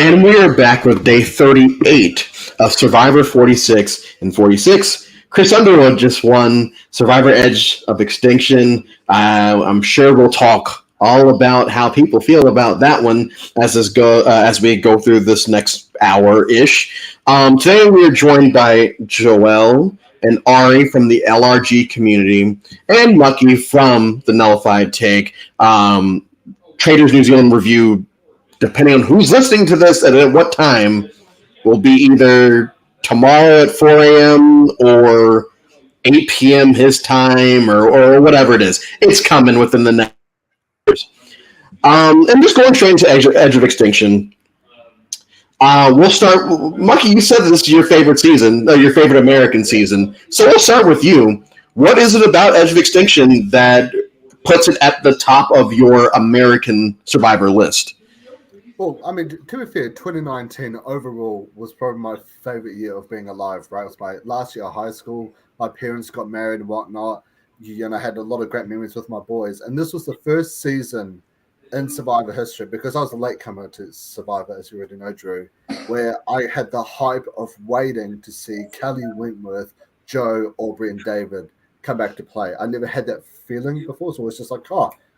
And we are back with day 38 of Survivor 46 and 46. Chris Underwood just won Survivor Edge of Extinction. I'm sure we'll talk all about how people feel about that one as we go through this next hour ish. Today we are joined by Joel and Ari from the LRG community and Lucky from the Nullified Take. Traders New Zealand review, depending on who's listening to this and at what time, will be either tomorrow at 4 a.m. or 8 p.m. his time or whatever it is. It's coming within the next years. And just going straight into Edge of Extinction. We'll start. Mucky, you said this is your favorite season, your favorite American season. So we'll start with you. What is it about Edge of Extinction that puts it at the top of your American Survivor list? Well, I mean, to be fair, 2019 overall was probably my favorite year of being alive, right? It was my last year of high school. My parents got married and whatnot. I had a lot of great memories with my boys. And this was the first season in Survivor history, because I was a latecomer to Survivor, as you already know, Drew, where I had the hype of waiting to see Kelly Wentworth, Joe, Aubrey, and David come back to play. I never had that feeling before, so it was just like,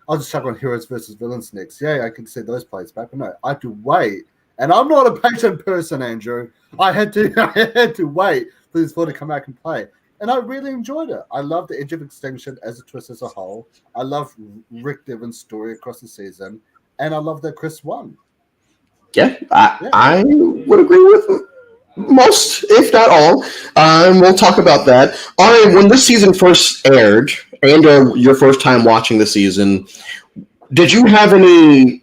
I'll just chuck on Heroes versus Villains next. Yeah, I can see those plays back, but no, I had to wait. And I'm not a patient person, Andrew. I had to wait for this four to come back and play. And I really enjoyed it. I love the Edge of Extinction as a twist as a whole. I love Rick Devon's story across the season. And I love that Chris won. Yeah, I would agree with most, if not all. We'll talk about that. Ari, when this season first aired, and your first time watching the season, did you have any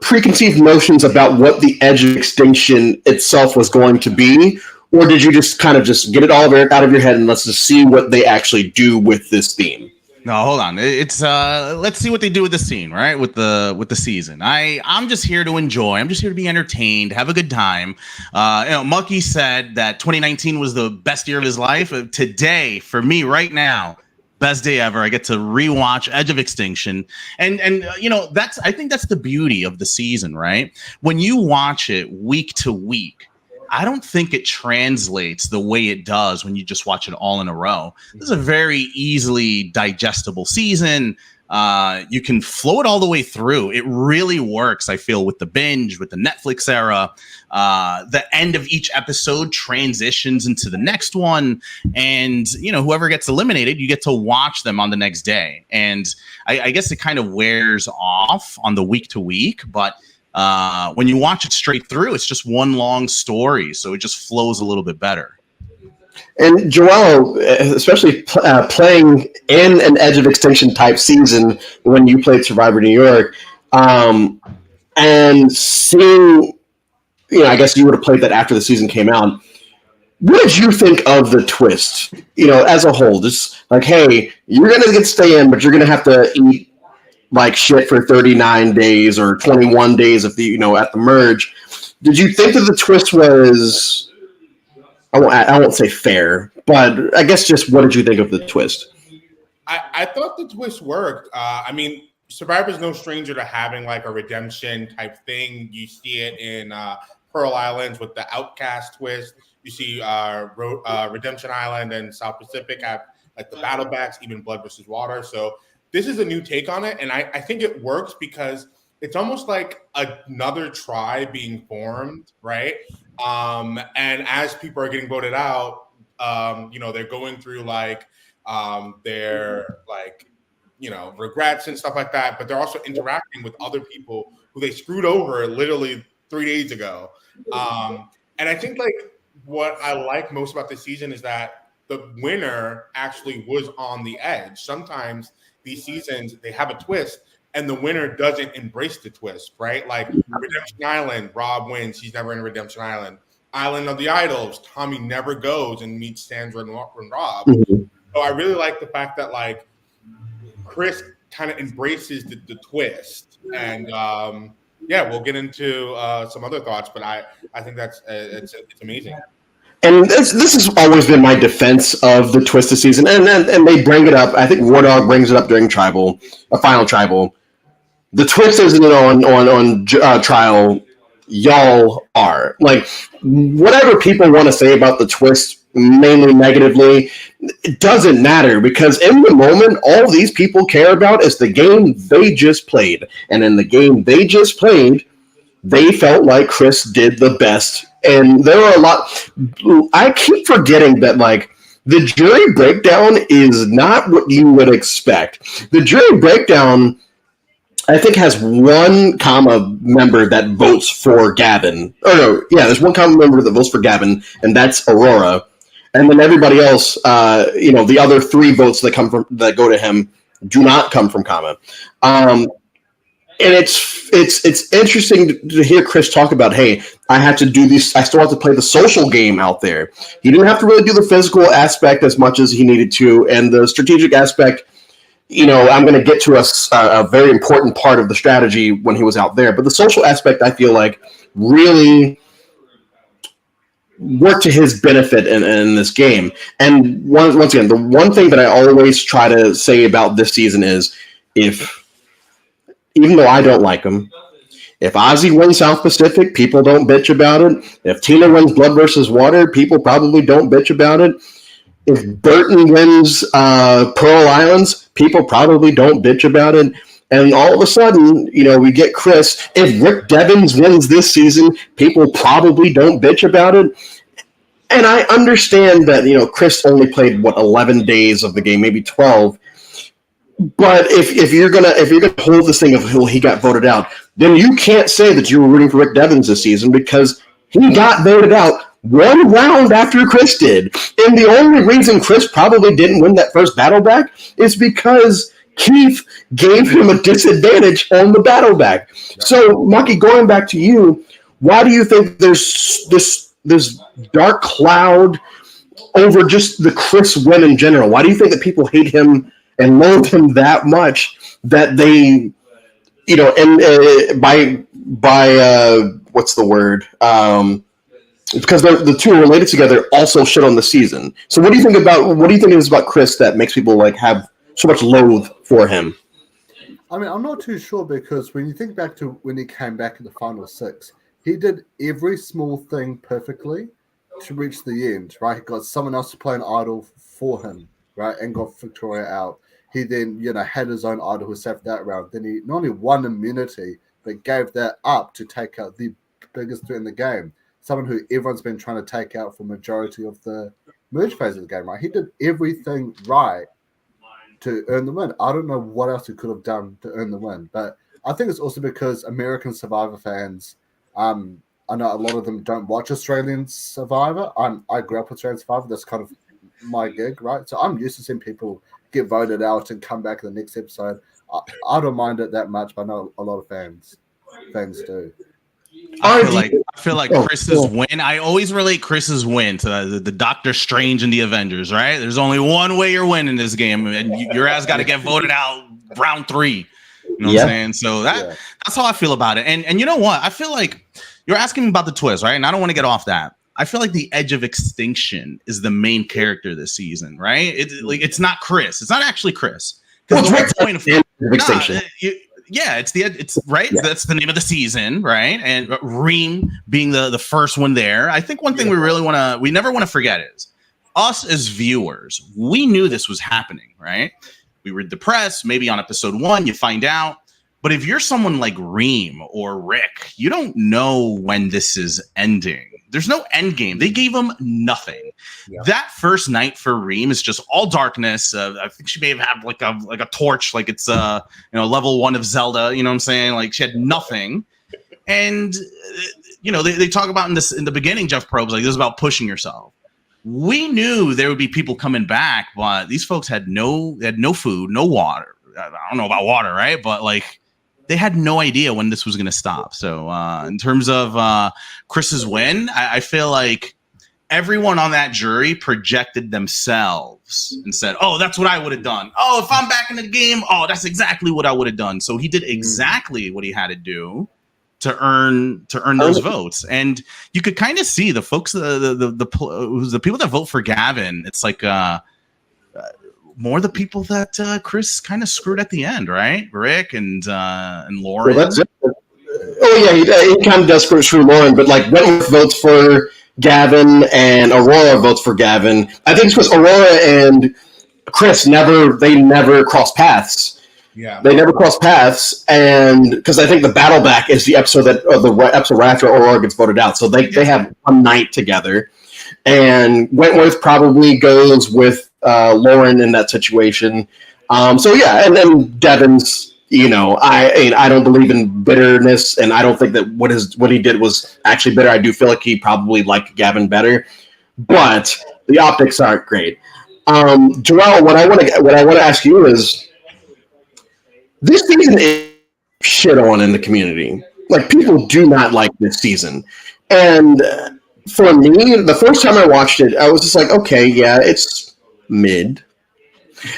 preconceived notions about what the Edge of Extinction itself was going to be? Or did you just kind of just get it all out of your head and let's just see what they actually do with this theme? No, hold on. It's let's see what they do with the scene, right? With the season. I'm just here to enjoy. I'm just here to be entertained, have a good time. Mucky said that 2019 was the best year of his life. Today, for me, right now, best day ever. I get to rewatch Edge of Extinction, and I think that's the beauty of the season, right? When you watch it week to week, I don't think it translates the way it does when you just watch it all in a row. This is a very easily digestible season. You can flow it all the way through. It really works, I feel, with the binge, with the Netflix era. The end of each episode transitions into the next one. And, whoever gets eliminated, you get to watch them on the next day. And I guess it kind of wears off on the week to week, but when you watch it straight through, it's just one long story, so it just flows a little bit better. And Joel, especially playing in an Edge of Extinction type season when you played Survivor New York, and seeing, I guess you would have played that after the season came out. What did you think of the twist, as a whole? Just like, hey, you're going to stay in, but you're going to have to eat like shit for 39 days or 21 days at the merge. Did you think that the twist was, I won't say fair, but I guess just what did you think of the twist? I thought the twist worked. Survivor's no stranger to having like a redemption type thing. You see it in Pearl Islands with the Outcast twist. You see Redemption Island and South Pacific have like the battle backs, even Blood versus Water. So this is a new take on it, and I think it works because it's almost like another tribe being formed, right? And as people are getting voted out, they're going through their regrets and stuff like that, but they're also interacting with other people who they screwed over literally 3 days ago. And I think what I like most about this season is that the winner actually was on the edge. Sometimes these seasons, they have a twist, and the winner doesn't embrace the twist, right? Like Redemption Island, Rob wins. He's never in Redemption Island. Island of the Idols, Tommy never goes and meets Sandra and Rob. Mm-hmm. So I really like the fact that, Chris kind of embraces the twist. And, we'll get into some other thoughts, but I think that's it's amazing. And this has always been my defense of the twist this season, and they bring it up. I think War Dog brings it up during Final Tribal. The twist isn't on trial y'all are. Like, whatever people want to say about the twist, mainly negatively, it doesn't matter because in the moment, all these people care about is the game they just played. And in the game they just played, they felt like Chris did the best. And there are a lot. I keep forgetting that, like, the jury breakdown is not what you would expect. The jury breakdown, I think, has one comma member that votes for Gavin. Or no, yeah, there's one comma member that votes for Gavin, and that's Aurora. And then everybody else, the other three votes that go to him do not come from comma. And it's interesting to hear Chris talk about, hey, I had to do this. I still have to play the social game out there. He didn't have to really do the physical aspect as much as he needed to, and the strategic aspect. I'm going to get to a very important part of the strategy when he was out there. But the social aspect, I feel like, really worked to his benefit in this game. And once again, the one thing that I always try to say about this season is even though I don't like him, if Ozzy wins South Pacific, people don't bitch about it. If Tina wins Blood versus Water, people probably don't bitch about it. If Burton wins Pearl Islands, people probably don't bitch about it. And all of a sudden, we get Chris. If Rick Devens wins this season, people probably don't bitch about it. And I understand that, Chris only played, 11 days of the game, maybe 12. But if you're gonna hold this thing of he got voted out, then you can't say that you were rooting for Rick Devens this season because he got voted out one round after Chris did. And the only reason Chris probably didn't win that first battle back is because Keith gave him a disadvantage on the battle back. So, Maki, going back to you, why do you think there's this dark cloud over just the Chris win in general? Why do you think that people hate him and loathe him that much that they, by what's the word? Because the two are related together, also shit on the season. So what do you think it is about Chris that makes people have so much loathe for him? I mean, I'm not too sure because when you think back to when he came back in the final six, he did every small thing perfectly to reach the end, right? He got someone else to play an idol for him, right? And got Victoria out. He then, had his own idol who saved that round. Then he not only won immunity, but gave that up to take out the biggest threat in the game. Someone who everyone's been trying to take out for majority of the merge phase of the game, right? He did everything right to earn the win. I don't know what else he could have done to earn the win, but I think it's also because American Survivor fans, I know a lot of them don't watch Australian Survivor. I grew up with Australian Survivor. That's kind of my gig, right? So I'm used to seeing people get voted out and come back in the next episode. I don't mind it that much, but I know a lot of fans do. I feel like Chris's win. I always relate Chris's win to the Doctor Strange and the Avengers, right? There's only one way you're winning this game, and your ass got to get voted out round 3. You know what I'm saying? So that's how I feel about it. And you know what? I feel like you're asking me about the twist, right? And I don't want to get off that. I feel like the Edge of Extinction is the main character this season, right? It's not Chris. It's not actually Chris. Because the whole point of Extinction. It's right. Yeah. That's the name of the season, right? And Reem being the first one there. I think one thing we never want to forget is us as viewers. We knew this was happening, right? We were depressed. Maybe on episode 1, you find out. But if you're someone like Reem or Rick, you don't know when this is ending. There's no end game. They gave him nothing. Yeah. That first night for Reem is just all darkness. I think she may have had like a torch, like it's level 1 of Zelda. You know what I'm saying? Like she had nothing. And they talk about in the beginning, Jeff Probst, like this is about pushing yourself. We knew there would be people coming back, but these folks had no food, no water. I don't know about water, right? But like they had no idea when this was going to stop. So in terms of Chris's win, I feel like everyone on that jury projected themselves and said, oh, that's what I would have done. Oh, if I'm back in the game, oh, that's exactly what I would have done. So he did exactly what he had to do to earn those votes. And you could kind of see the folks, the people that vote for Gavin, it's like more the people that Chris kind of screwed at the end, right? Rick and Lauren. Well, that's it. Oh yeah, he kind of does screw Lauren, but like Wentworth votes for Gavin and Aurora votes for Gavin. I think it's because Aurora and Chris never cross paths. Yeah. They never cross paths, and because I think the battle back is the episode the episode right after Aurora gets voted out, so they have one night together, and Wentworth probably goes with Lauren in that situation. So yeah, and then Devin's. I don't believe in bitterness, and I don't think that what he did was actually bitter. I do feel like he probably liked Gavin better, but the optics aren't great. Joel, what I want to ask you is, this season is shit on in the community. Like, people do not like this season, and for me, the first time I watched it, I was just like, okay, yeah, it's mid.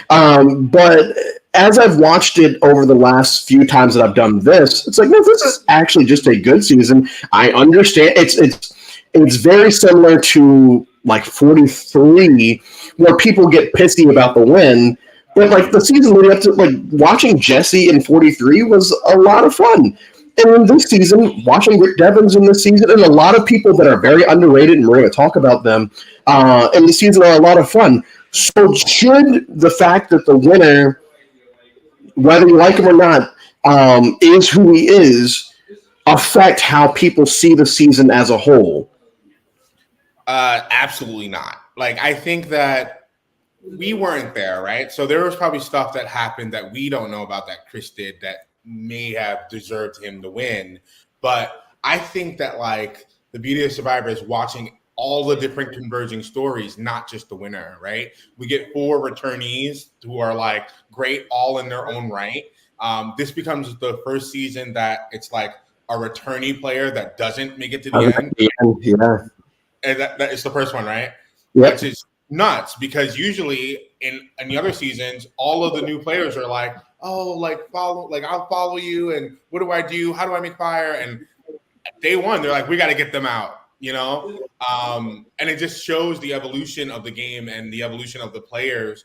But as I've watched it over the last few times that I've done this, it's like, no, this is actually just a good season. I understand it's very similar to like 43, where people get pissy about the win. But like the season leading up to, like, watching Jesse in 43 was a lot of fun. And in this season, watching Rick Devens in this season, and a lot of people that are very underrated, and we're going to talk about them in the season, are a lot of fun. So should the fact that the winner, whether you like him or not, is who he is, affect how people see the season as a whole? Absolutely not. Like, I think that we weren't there, right? So there was probably stuff that happened that we don't know about that Chris did that may have deserved him to win. But I think that, like, the beauty of Survivor is watching all the different converging stories, not just the winner, right? We get 4 returnees who are like great all in their own right. This becomes the first season that it's like a returnee player that doesn't make it to the end. Yeah. And that is the first one, right? Yep. Which is nuts, because usually in the other seasons, all of the new players are like, oh, like I'll follow you, and what do I do? How do I make fire? And day one, they're like, we got to get them out. And it just shows the evolution of the game and the evolution of the players,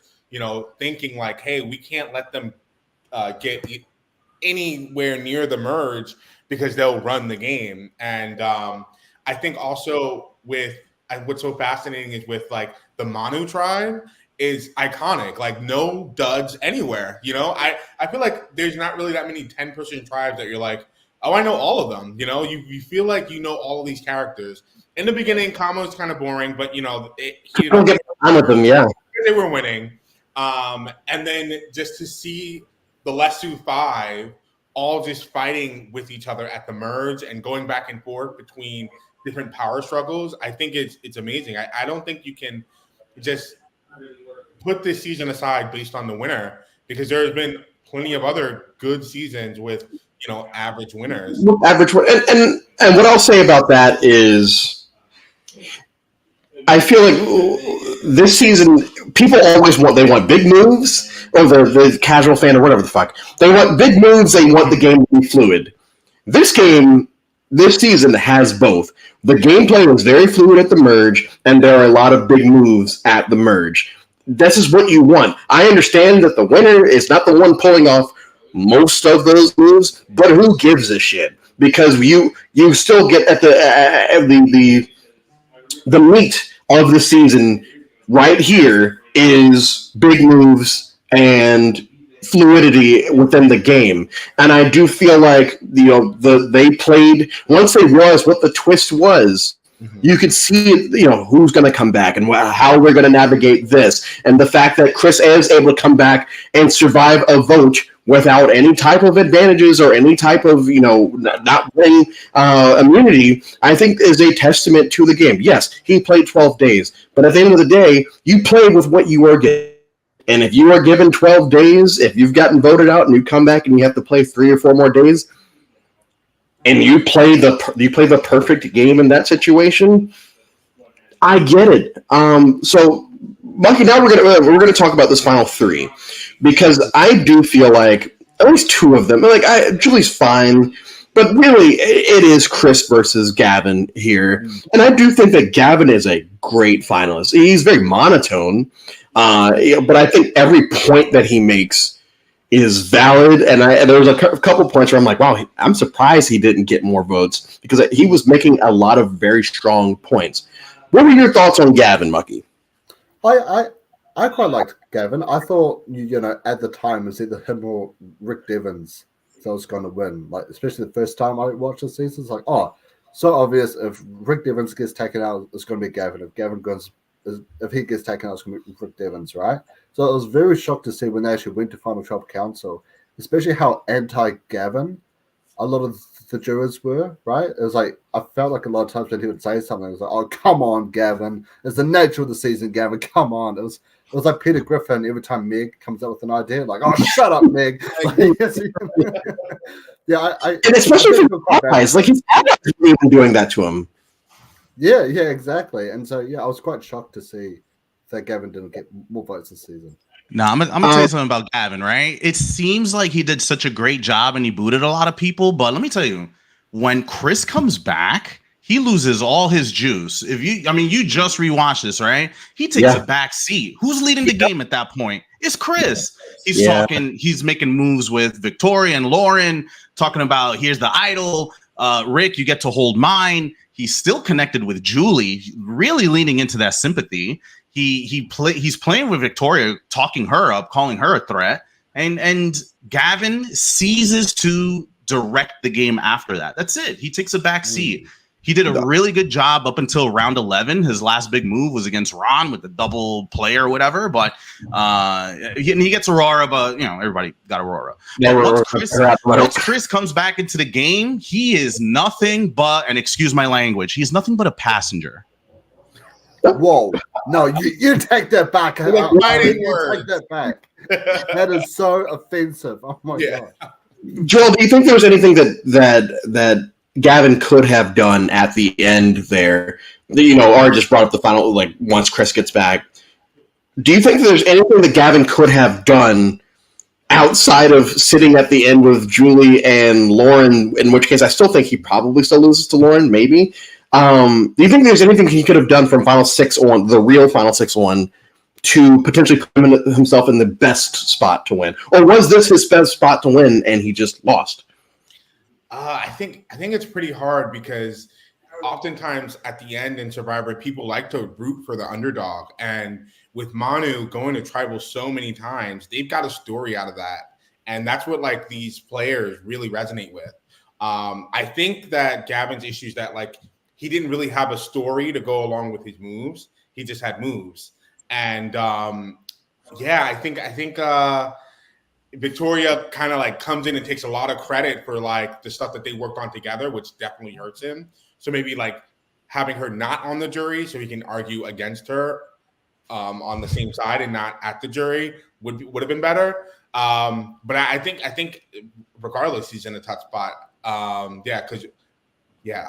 thinking like, hey, we can't let them get anywhere near the merge because they'll run the game. And I think also what's so fascinating is with like the Manu tribe is iconic, like no duds anywhere. I feel like there's not really that many 10-person tribes that you're like, oh, I know all of them. You feel like you know all of these characters. In the beginning, Kamo's kind of boring, but don't get on with them, yeah. They were winning, and then just to see the Lesu 5 all just fighting with each other at the merge and going back and forth between different power struggles, I think it's amazing. I don't think you can just put this season aside based on the winner, because there's been plenty of other good seasons with average winners. And what I'll say about that is, I feel like this season people always want big moves, or the casual fan or whatever the fuck. They want big moves, they want the game to be fluid. This season has both. The gameplay was very fluid at the merge, and there are a lot of big moves at the merge. This is what you want. I understand that the winner is not the one pulling off most of those moves, but who gives a shit? Because you still get at the meat of the season right here is big moves and fluidity within the game. And I do feel like they played, once they realized what the twist was, you could see who's going to come back and how we're going to navigate this. And the fact that Chris is able to come back and survive a vote without any type of advantages or any type of not winning immunity, I think is a testament to the game. Yes, he played 12 days, but at the end of the day, you play with what you are given. And if you are given 12 days, if you've gotten voted out and you come back and you have to play 3 or 4 more days, and you play the perfect game in that situation, I get it. So, Monkey, now we're gonna talk about this final 3, because I do feel like at least 2 of them, Julie's fine, but really it is Chris versus Gavin here, and I do think that Gavin is a great finalist. He's very monotone, but I think every point that he makes is valid, and there was a couple points where I'm like, wow, I'm surprised he didn't get more votes because he was making a lot of very strong points. What were your thoughts on Gavin, Mucky? I quite liked Gavin. I thought at the time it was either him or Rick Devens that was going to win. Like especially the first time I watched the season, it's like, oh, so obvious. If Rick Devens gets taken out, it's going to be Gavin. If he gets taken out, it's going to be Rick Devens, right? So I was very shocked to see when they actually went to Final 12 Council, especially how anti-Gavin a lot of the jurors were, right? It was like, I felt like a lot of times when he would say something, it was like, oh, come on, Gavin. It's the nature of the season, Gavin. Come on. It was like Peter Griffin every time Meg comes up with an idea, like, oh, shut up, Meg. Yeah, and especially for the guys, like his dad even doing that to him. Yeah, exactly. And so, I was quite shocked to see that Gavin didn't get more votes this season. No, I'm gonna tell you something about Gavin, right? It seems like he did such a great job and he booted a lot of people, but let me tell you, when Chris comes back, he loses all his juice. You just rewatched this, right? He takes a back seat. Who's leading the game at that point? It's Chris. He's talking, he's making moves with Victoria and Lauren, talking about here's the idol. Rick, you get to hold mine. He's still connected with Julie, really leaning into that sympathy. He's playing with Victoria, talking her up, calling her a threat, and Gavin ceases to direct the game after that. That's it. He takes a back seat. He did a really good job up until round 11. His last big move was against Ron with the double play or whatever, but he gets Aurora, but everybody got Aurora. Once Chris comes back into the game, he is nothing but, and excuse my language, he's nothing but a passenger. Whoa! No, you take that back. You take that back. That is so offensive. Oh my god, Joel, do you think there was anything that Gavin could have done at the end there? Or just brought up the final, like once Chris gets back. Do you think there's anything that Gavin could have done outside of sitting at the end with Julie and Lauren? In which case, I still think he probably still loses to Lauren, maybe. Do you think there's anything he could have done from Final 6-1, the real Final 6-1, to potentially put himself in the best spot to win? Or was this his best spot to win and he just lost? I think it's pretty hard because oftentimes at the end in Survivor, people like to root for the underdog. And with Manu going to tribal so many times, they've got a story out of that. And that's what like these players really resonate with. I think that Gavin's issue is that like he didn't really have a story to go along with his moves. He just had moves. And I think Victoria kind of like comes in and takes a lot of credit for like the stuff that they worked on together, which definitely hurts him. So maybe like having her not on the jury so he can argue against her on the same side and not at the jury would have been better. But I think regardless, he's in a tough spot. I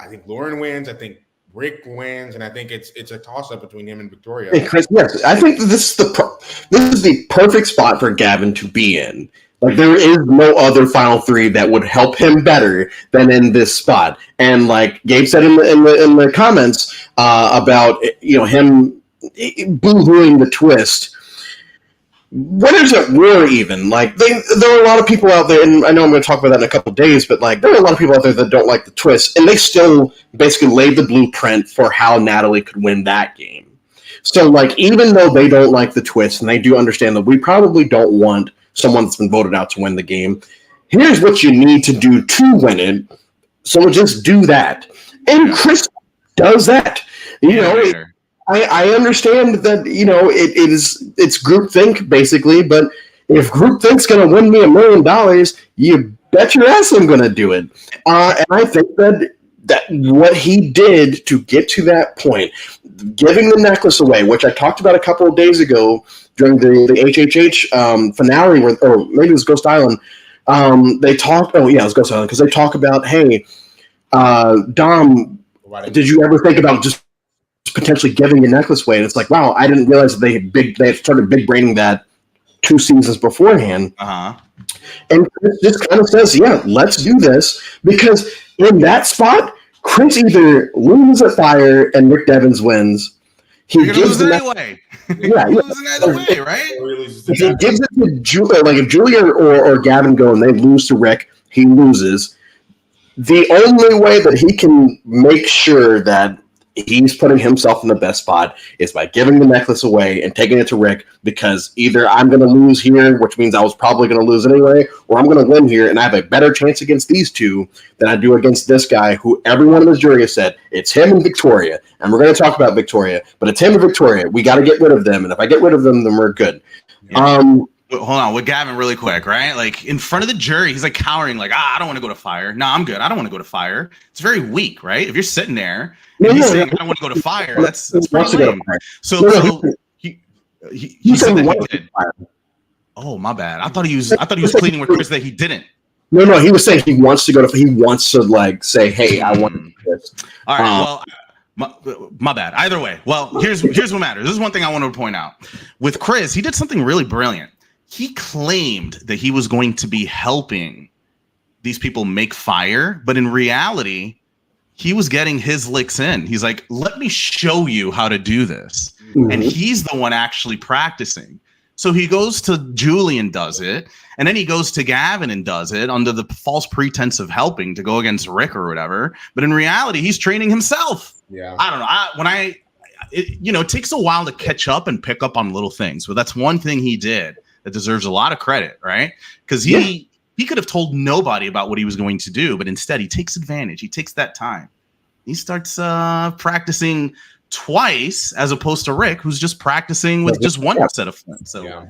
think Lauren wins. I think Rick wins, and I think it's a toss-up between him and Victoria. Hey, Chris, yes, I think this is the perfect spot for Gavin to be in. Like, there is no other Final Three that would help him better than in this spot. And like Gabe said in the comments about him boo-hooing the twist. Winners at war, even like there are a lot of people out there, and I know I'm going to talk about that in a couple of days, but like there are a lot of people out there that don't like the twist, and they still basically laid the blueprint for how Natalie could win that game. So like even though they don't like the twist, and they do understand that we probably don't want someone that's been voted out to win the game, here's what you need to do to win it. So just do that, and Chris does that. I understand that it's groupthink basically, but if groupthink's going to win me $1 million, you bet your ass I'm going to do it. And I think that what he did to get to that point, giving the necklace away, which I talked about a couple of days ago during the HHH finale, or maybe it was Ghost Island. They talked. Oh yeah, it was Ghost Island because they talk about, hey, Dom, did you ever think about just potentially giving your necklace away? And it's like, wow, I didn't realize that they had started big braining that 2 seasons beforehand. And Chris just kind of says, yeah, let's do this, because in that spot, Chris either loses at Fire and Rick Devens wins. You're gonna lose it anyway. Yeah, losing either way, right? If he gives it to Julia, like if Julia or Gavin go and they lose to Rick, he loses. The only way that he can make sure that he's putting himself in the best spot is by giving the necklace away and taking it to Rick, because either I'm going to lose here, which means I was probably going to lose anyway, or I'm going to win here and I have a better chance against these two than I do against this guy who everyone in his jury has said it's him and Victoria. And we're going to talk about Victoria, but it's him and Victoria. We got to get rid of them. And if I get rid of them, then we're good. Yeah. Hold on, with Gavin really quick, right? Like in front of the jury, he's like cowering, like, I don't want to go to fire. No, I'm good. I don't want to go to fire. It's very weak, right? If you're sitting there and he's saying, I don't want to go to fire, that's pretty lame. So he said that he did. Oh, my bad. I thought he was pleading with Chris that he didn't. No, he was saying he wants to like say, hey, I want to do this. All right, well, my bad. Either way. Well, here's what matters. This is one thing I want to point out. With Chris, he did something really brilliant. He claimed that he was going to be helping these people make fire, but in reality, he was getting his licks in. He's like, let me show you how to do this. Mm-hmm. And he's the one actually practicing. So he goes to Julie and does it, and then he goes to Gavin and does it under the false pretense of helping to go against Rick or whatever. But in reality, he's training himself. Yeah. I don't know. It takes a while to catch up and pick up on little things, but that's one thing he did that deserves a lot of credit, right? Because he could have told nobody about what he was going to do, but instead he takes advantage. He takes that time. He starts practicing twice as opposed to Rick, who's just practicing with just one set of flints. So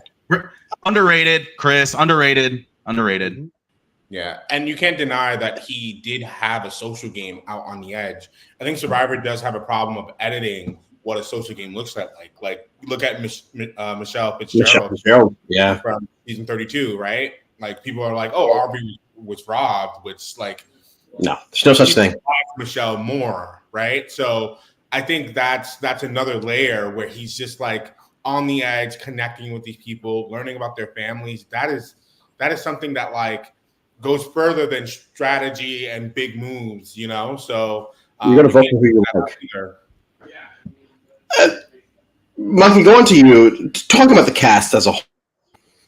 underrated, Chris, underrated. Yeah, and you can't deny that he did have a social game out on the edge. I think Survivor does have a problem of editing what a social game looks like. Like look at Michelle Fitzgerald from season 32, right? Like people are like, oh, Aubrey was robbed, which like no, there's no such thing. Michelle more, right? So I think that's another layer where he's just like on the edge, connecting with these people, learning about their families. That is something that like goes further than strategy and big moves, you know. So you're gonna vote for who you like. Monkey, going to you, talking about the cast as a whole,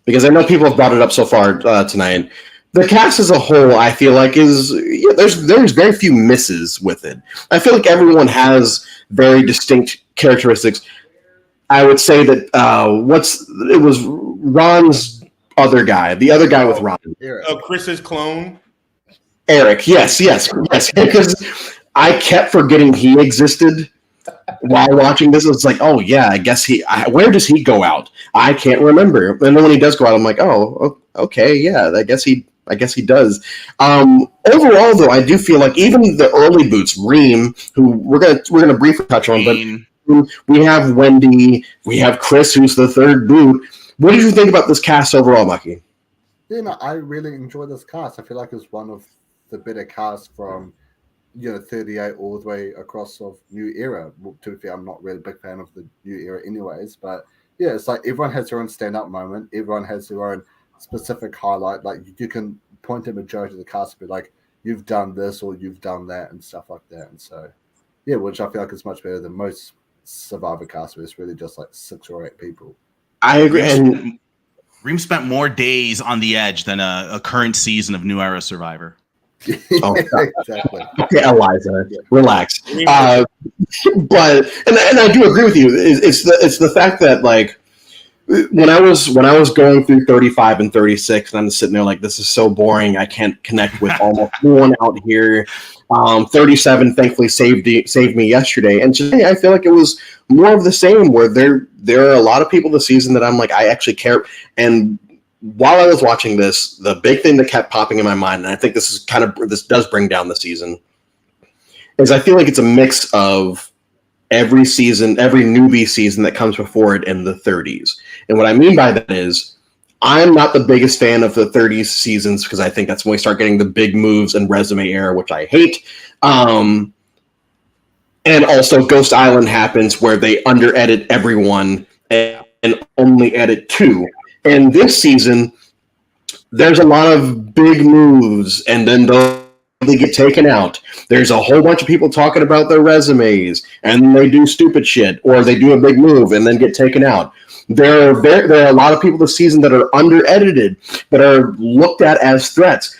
because I know people have brought it up so far tonight. The cast as a whole, I feel like, there's very few misses with it. I feel like everyone has very distinct characteristics. I would say that it was Ron's other guy, the other guy with Ron. Oh, Chris's clone? Eric, yes. Because I kept forgetting he existed while watching this. It's like, oh yeah, I guess where does he go out? I can't remember. And then when he does go out, I'm like, oh, okay, yeah, I guess he does. Overall, though, I do feel like even the early boots, Reem, who we're gonna briefly touch on, but we have Wendy, we have Chris, who's the third boot. What did you think about this cast overall, Mucky? I really enjoy this cast. I feel like it's one of the better casts from 38 all the way across of New Era. Well, to be fair, I'm not really a big fan of the New Era anyways, but yeah, it's like everyone has their own stand-up moment. Everyone has their own specific highlight. Like you can point to majority of the cast and be like, you've done this or you've done that and stuff like that. And so, yeah, which I feel like is much better than most Survivor casts where it's really just like 6 or 8 people. I agree. And Reem spent more days on the edge than a current season of New Era Survivor. Oh, exactly. Okay, Eliza, relax. But and I do agree with you. It's the fact that like when I was going through 35 and 36, and I'm sitting there like, this is so boring. I can't connect with almost anyone out here. 37 thankfully saved me yesterday, and today I feel like it was more of the same. Where there are a lot of people this season that I'm like, I actually care. And while I was watching this, the big thing that kept popping in my mind, and I think this does bring down the season, is I feel like it's a mix of every season, every newbie season that comes before it in the 30s. And what I mean by that is, I'm not the biggest fan of the 30s seasons because I think that's when we start getting the big moves and resume era, which I hate. And also Ghost Island happens where they under-edit everyone and only edit 2. And this season, there's a lot of big moves, and then those they get taken out. There's a whole bunch of people talking about their resumes, and they do stupid shit, or they do a big move and then get taken out. There are a lot of people this season that are under-edited, that are looked at as threats.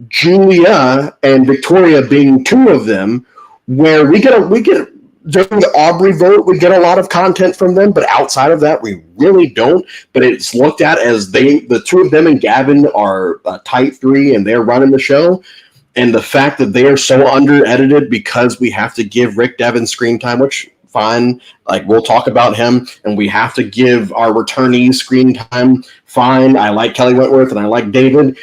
Julia and Victoria being two of them, where we get during the Aubrey vote, we get a lot of content from them, but outside of that, we really don't. But it's looked at as the two of them and Gavin are a tight three, and they're running the show. And the fact that they are so under-edited because we have to give Rick Devin screen time, which fine, like we'll talk about him, and we have to give our returnees screen time, fine. I like Kelly Wentworth and I like David.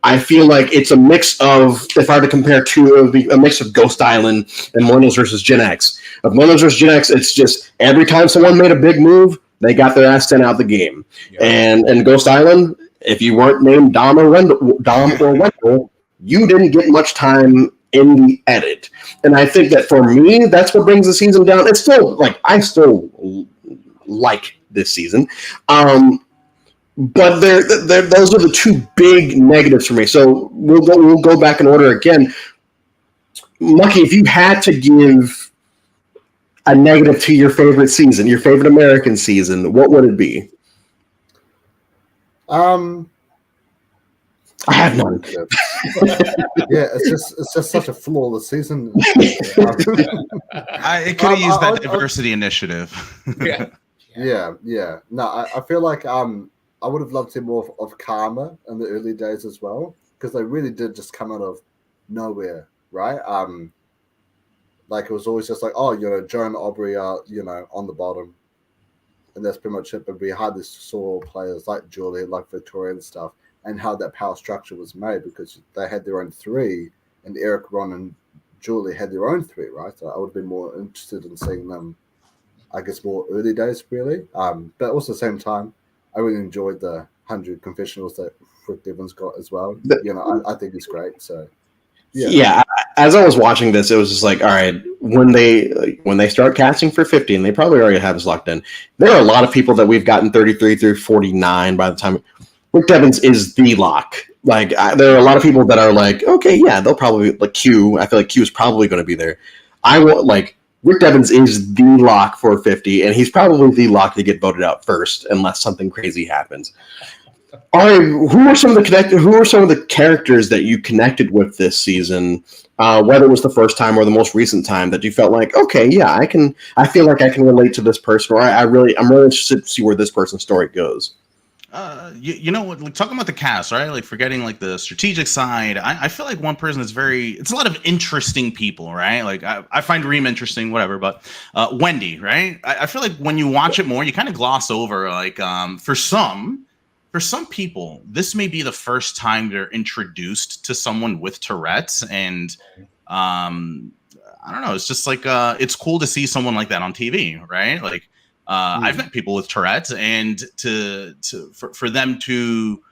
I feel like it's a mix of, if I were to compare two, it would be a mix of Ghost Island and Millennials versus Gen X. Of Millennials versus Gen X, it's just every time someone made a big move, they got their ass sent out the game. Yeah. And Ghost Island, if you weren't named Dom or Wendell, you didn't get much time in the edit. And I think that for me, that's what brings the season down. It's still, like, I still like this season. But those are the two big negatives for me. So we'll go back in order again. Mucky, if you had to give a negative to your favorite season, your favorite American season, what would it be? I have none. Yeah, it's just such a flawless season. It could have used that diversity initiative. Yeah. No, I feel like I would have loved to see more of Karma in the early days as well, because they really did just come out of nowhere, right? Like it was always just like, oh, Joe and Aubrey are, on the bottom, and that's pretty much it. But we hardly saw players like Julie, like Victoria and stuff, and how that power structure was made, because they had their own three, and Eric, Ron, and Julie had their own three, right? So I would have been more interested in seeing them, I guess, more early days, really. But also at the same time, I really enjoyed the 100 confessionals that Rick Devon's got as well. I think he's great. So, yeah. As I was watching this, it was just like, all right, when they start casting for 50, and they probably already have us locked in, there are a lot of people that we've gotten 33 through 49 by the time. Rick Devon's is the lock. Like, there are a lot of people that are like, okay, yeah, they'll probably, like Q. I feel like Q is probably going to be there. Rick Devon's is the lock for 50, and he's probably the lock to get voted out first, unless something crazy happens. All right, who are some of the characters that you connected with this season, whether it was the first time or the most recent time, that you felt like, okay, yeah, I feel like I can relate to this person, or I'm really interested to see where this person's story goes. You know what? Like, talking about the cast, right? Like, forgetting like the strategic side. I feel like one person is it's a lot of interesting people, right? Like, I find Reem interesting, whatever. But Wendy, right? I feel like when you watch it more, you kind of gloss over. Like, for some people, this may be the first time they're introduced to someone with Tourette's, and I don't know. It's just like it's cool to see someone like that on TV, right? Like. I've met people with Tourette's, and for them to,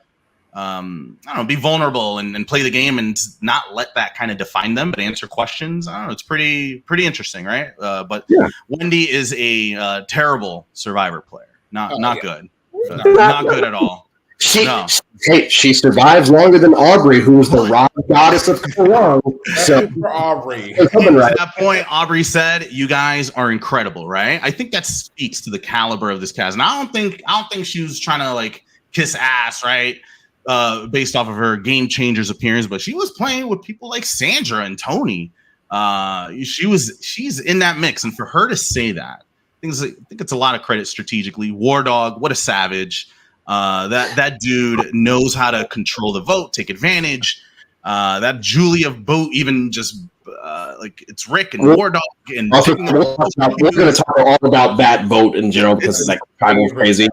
I don't know, be vulnerable and play the game and not let that kind of define them, but answer questions. I don't know. It's pretty interesting, right? But yeah. Wendy is a terrible Survivor player. Not good. Not good at all. She survives longer than Aubrey, who was the rock goddess of Kalong. So for Aubrey. At that point, Aubrey said, "You guys are incredible," right? I think that speaks to the caliber of this cast. And I don't think she was trying to like kiss ass, right? Based off of her Game Changers appearance, but she was playing with people like Sandra and Tony. She's in that mix, and for her to say that, I think it's a lot of credit strategically. War Dog, what a savage. That dude knows how to control the vote, take advantage. That Julia vote, even just like it's Rick and War Dog, and we're going to talk all about that vote in general because it's like kind of crazy.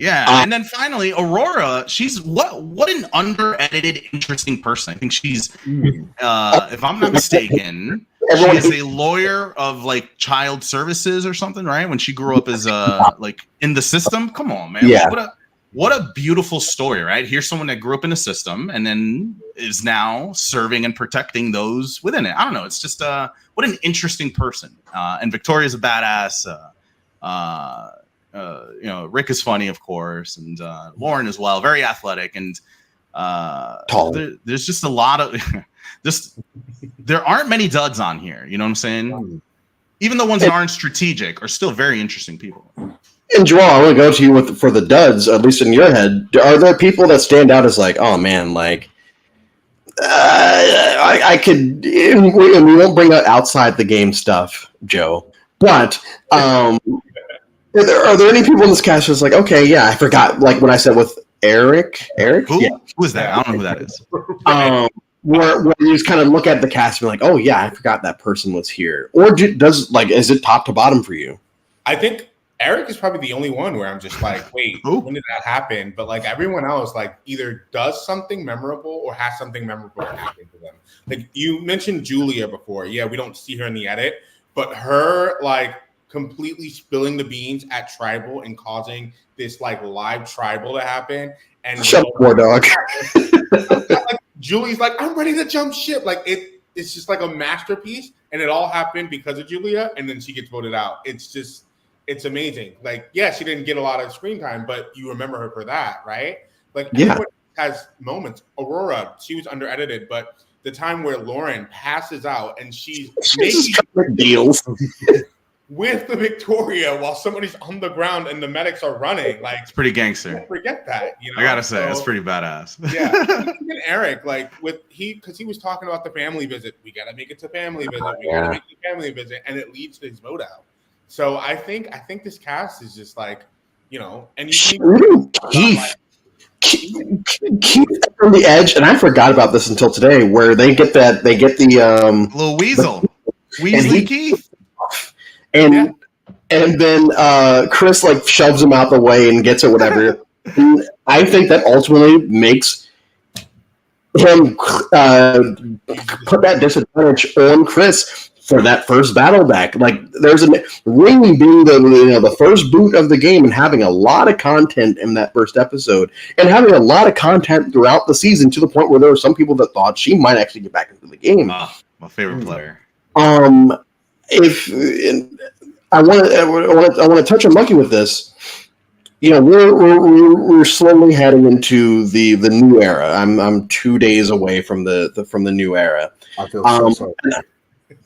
Yeah, and then finally Aurora, she's what an under-edited, interesting person. I think she's, if I'm not mistaken, she is a lawyer of like child services or something, right? When she grew up as like in the system. Come on, man. Yeah. What a beautiful story, right? Here's someone that grew up in a system and then is now serving and protecting those within it. I don't know. It's just what an interesting person. And Victoria's a badass. Rick is funny, of course, and Lauren as well. Very athletic. And Tall. There's just a lot of there aren't many duds on here. You know what I'm saying? Even the ones that aren't strategic are still very interesting people. And Joel, I want to go to you for the duds, at least in your head. Are there people that stand out as like, oh man, like I could? We won't bring out outside the game stuff, Joe. But are there any people in this cast that's like, okay, yeah, I forgot, like when I said with Eric? Who? Yeah. Who is that? I don't know who that is. Where you just kind of look at the cast and be like, oh yeah, I forgot that person was here. Or is it top to bottom for you? I think Eric is probably the only one where I'm just like, wait, when did that happen? But like everyone else, like either does something memorable or has something memorable happen to them. Like you mentioned Julia before. Yeah, we don't see her in the edit, but her like completely spilling the beans at Tribal and causing this like live Tribal to happen. And shut up, poor dog. Like, Julie's like, I'm ready to jump ship. Like it's just like a masterpiece, and it all happened because of Julia, and then she gets voted out. It's amazing. Like, yeah, she didn't get a lot of screen time, but you remember her for that, right? Like, everyone has moments. Aurora, she was under-edited, but the time where Lauren passes out and she's making deals with the Victoria while somebody's on the ground and the medics are running. Like, it's pretty gangster. Don't forget that. You know? I gotta say, that's pretty badass. Yeah. Even Eric, like because he was talking about the family visit. We gotta make it to family visit. We gotta make it to family visit, and it leads to his vote out. So I think this cast is just like, you know, and you Keith from the Edge, and I forgot about this until today, where they get the little weasel, Weasley Keith, and then Chris like shoves him out the way and gets it, whatever. And I think that ultimately makes him put that disadvantage on Chris for that first battle back. Like there's a Ring being the first boot of the game and having a lot of content in that first episode and having a lot of content throughout the season to the point where there were some people that thought she might actually get back into the game. My favorite player. If I want to touch on Lucky with this, you know, we're slowly heading into the new era. I'm 2 days away from the new era. I feel so sorry.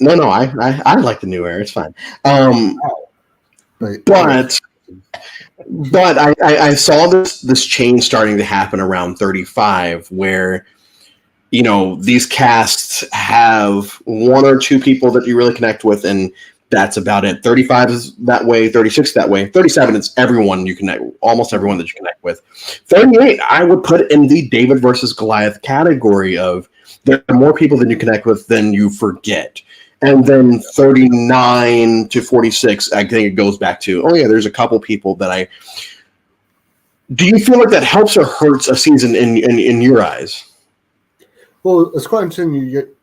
No, I like the new era. It's fine. But I saw this change starting to happen around 35, where you know these casts have one or two people that you really connect with, and that's about it. 35 is that way, 36 that way, 37 is everyone you connect, almost everyone that you connect with. 38, I would put in the David versus Goliath category of there are more people than you connect with than you forget. And then 39 to 46, I think it goes back to, oh yeah, there's a couple people that do you feel like that helps or hurts a season in your eyes? Well, it's quite interesting.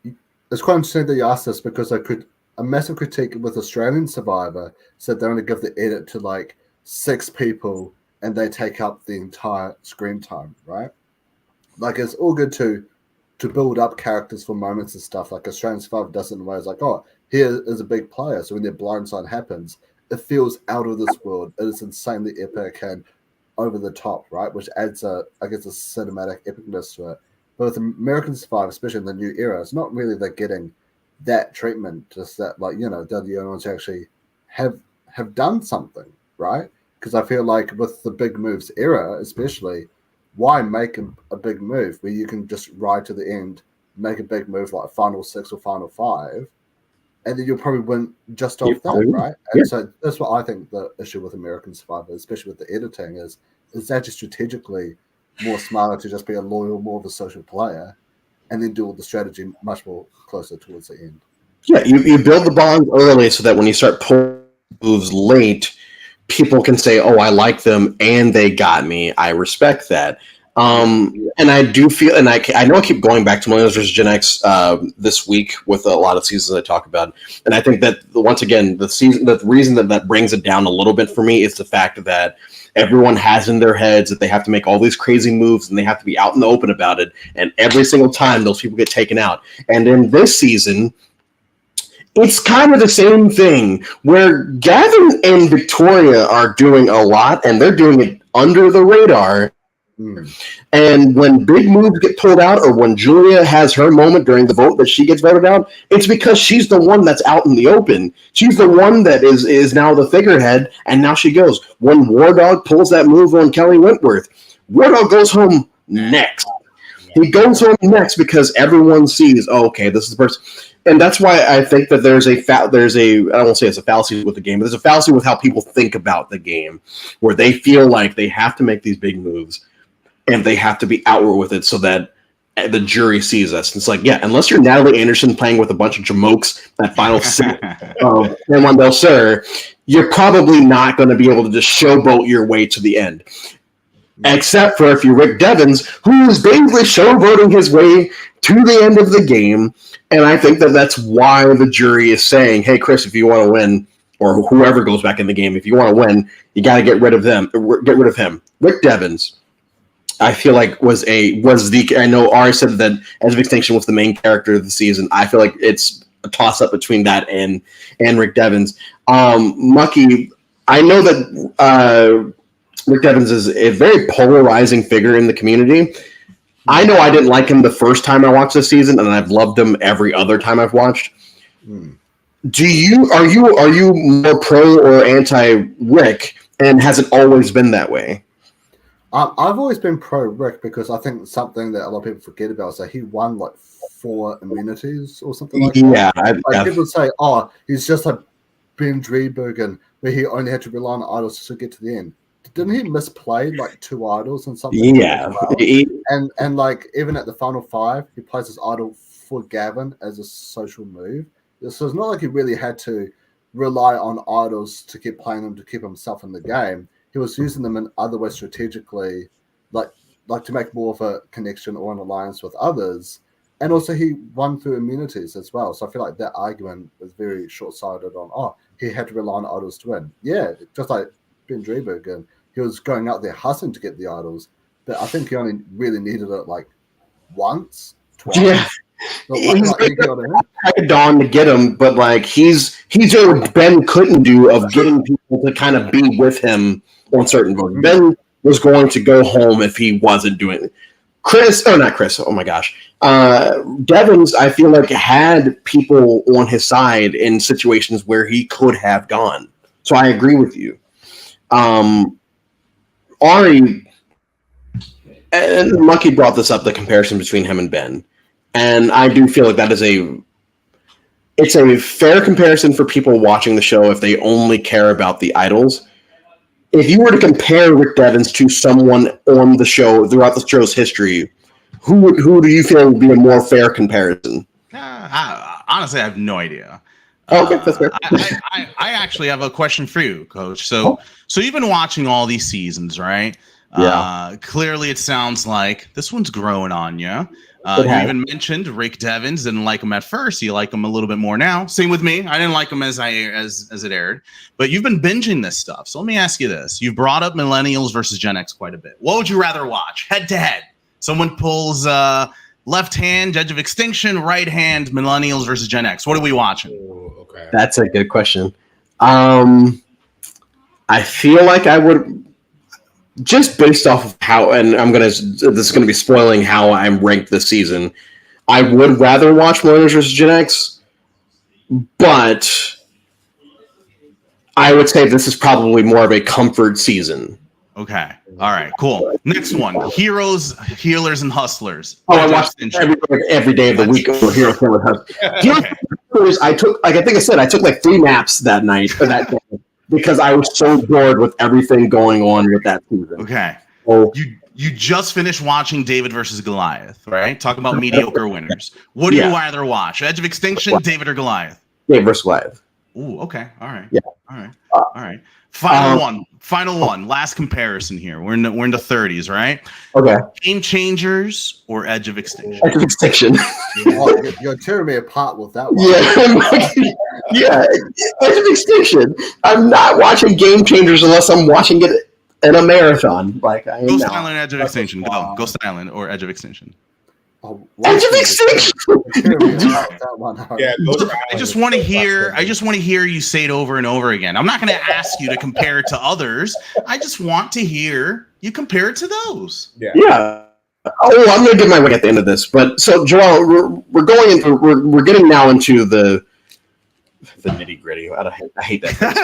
It's quite interesting that you asked this because a massive critique with Australian Survivor said they only give the edit to like 6 people and they take up the entire screen time, right? Like it's all good to build up characters for moments and stuff. Like Australian Survivor does it in ways like, oh, here is a big player. So when their blindside happens, it feels out of this world. It is insanely epic and over the top, right? Which adds a cinematic epicness to it. But with American Survivor, especially in the new era, it's not really they're getting that treatment, just that, like, you know, they're the only ones who actually have done something, right? Because I feel like with the big moves era, especially, why make a big move where you can just ride to the end, make a big move like Final 6 or Final 5, and then you'll probably win just off that, right? And so that's what I think the issue with American Survivor, especially with the editing, is that just strategically more smarter to just be a loyal, more of a social player, and then do all the strategy much more closer towards the end. Yeah, you build the bonds early so that when you start pulling moves late, people can say, oh, I like them and they got me. I respect that. And I do feel, and I know I keep going back to Millennials vs. Gen X this week with a lot of seasons I talk about. And I think that, once again, the reason that brings it down a little bit for me is the fact that everyone has in their heads that they have to make all these crazy moves and they have to be out in the open about it. And every single time those people get taken out. And in this season, it's kind of the same thing where Gavin and Victoria are doing a lot and they're doing it under the radar. And when big moves get pulled out, or when Julia has her moment during the vote that she gets voted out, it's because she's the one that's out in the open. She's the one that is now the figurehead, and now she goes. When War Dog pulls that move on Kelly Wentworth, War Dog goes home next. He goes home next because everyone sees, oh, okay, this is the person. And that's why I think that there's a I don't say it's a fallacy with the game, but there's a fallacy with how people think about the game, where they feel like they have to make these big moves and they have to be outward with it so that the jury sees us. It's like, yeah, unless you're Natalie Anderson playing with a bunch of jamokes that final set and Wendell Sir, you're probably not going to be able to just showboat your way to the end. Except for if you're Rick Devens, who is basically showboating his way to the end of the game. And I think that that's why the jury is saying, hey, Chris, if you want to win, or whoever goes back in the game, if you want to win, you got to get rid of him. Rick Devens, I feel like was the. I know Ari said that Edge of Extinction was the main character of the season. I feel like it's a toss up between that and Rick Devens. Mucky, I know that Rick Devens is a very polarizing figure in the community. I know I didn't like him the first time I watched this season, and I've loved him every other time I've watched. Are you more pro or anti Rick, and has it always been that way? I've always been pro Rick because I think something that a lot of people forget about is that he won like 4 immunities or something like that. Yeah, people say, "Oh, he's just like Ben Driebergen, where he only had to rely on idols to get to the end." Didn't he misplay like 2 idols and something? Yeah, well? and like even at the final 5, he plays his idol for Gavin as a social move. So it's not like he really had to rely on idols to keep playing them to keep himself in the game. He was using them in other ways strategically, like to make more of a connection or an alliance with others. And also he won through immunities as well. So I feel like that argument was very short-sighted on, he had to rely on idols to win. Yeah, just like Ben Driebergen, he was going out there hustling to get the idols, but I think he only really needed it like once, twice. Yeah. Dawn to get him, but like he's doing what Ben couldn't do of getting people to kind of be with him on certain votes. Ben was going to go home if he wasn't doing it. Not Chris. Oh my gosh. Devens, I feel like had people on his side in situations where he could have gone. So I agree with you. Ari and Monkey brought this up, the comparison between him and Ben. And I do feel like that is it's a fair comparison for people watching the show if they only care about the idols. If you were to compare Rick Devens to someone on the show throughout the show's history, who do you feel would be a more fair comparison? Honestly, I have no idea. Okay, that's fair. I actually have a question for you, Coach. So you've been watching all these seasons, right? Yeah. Clearly, it sounds like this one's growing on you. You even mentioned Rick Devens. Didn't like him at first. You like him a little bit more now. Same with me. I didn't like him as it aired. But you've been binging this stuff. So let me ask you this. You've brought up Millennials versus Gen X quite a bit. What would you rather watch? Head to head. Someone pulls left hand, Edge of Extinction, right hand, Millennials versus Gen X. What are we watching? Ooh, okay. That's a good question. I feel like I would, just based off of how, and this is gonna be spoiling how I'm ranked this season. I would rather watch Millennials versus Gen X, but I would say this is probably more of a comfort season. Okay. All right. Cool. Next one: Heroes, Healers, and Hustlers. I watch every day of the week. Heroes, Healers, Hustlers. I took, like I think I said, I took like 3 naps that night or that day because I was so bored with everything going on with that season. Okay. So, you just finished watching David versus Goliath, right? Talk about mediocre winners. What do you rather watch? Edge of Extinction, David, or Goliath? David versus Goliath. Ooh. Okay. All right. Yeah. All right. All right. Final one. Last comparison here. We're in the 30s, right? Okay. Game Changers or Edge of Extinction? Edge of Extinction. You're tearing me apart with that one. Yeah. Edge of Extinction. I'm not watching Game Changers unless I'm watching it in a marathon. Like I am Ghost now. Island, Edge of Extinction. Go. Ghost Island or Edge of Extinction. Edge of Extinction. Yeah, I just want to hear you say it over and over again. I'm not going to ask you to compare it to others. I just want to hear you compare it to those. Yeah. Oh, I'm going to give my way at the end of this, but so Joel, we're getting now into the nitty gritty. I hate that phrase,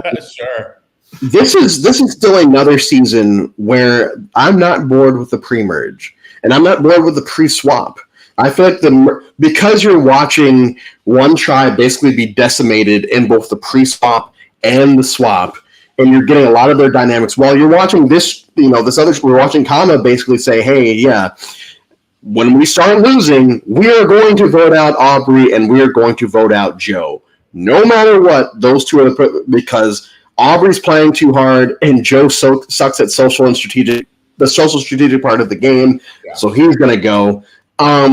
but sure. This is still another season where I'm not bored with the pre-merge, and I'm not bored with the pre-swap. I feel like because you're watching one tribe basically be decimated in both the pre-swap and the swap, and you're getting a lot of their dynamics. While you're watching this, we're watching Kama basically say, "Hey, yeah, when we start losing, we are going to vote out Aubrey and we are going to vote out Joe, no matter what. Those two are because." Aubrey's playing too hard, and Joe sucks at the social strategic part of the game. Yeah. So he's going to go. I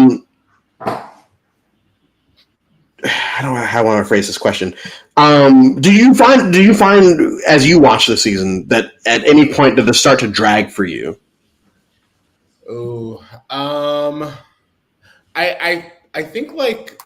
don't know how I want to phrase this question. Do you find as you watch the season that at any point did this start to drag for you? Oh, I think like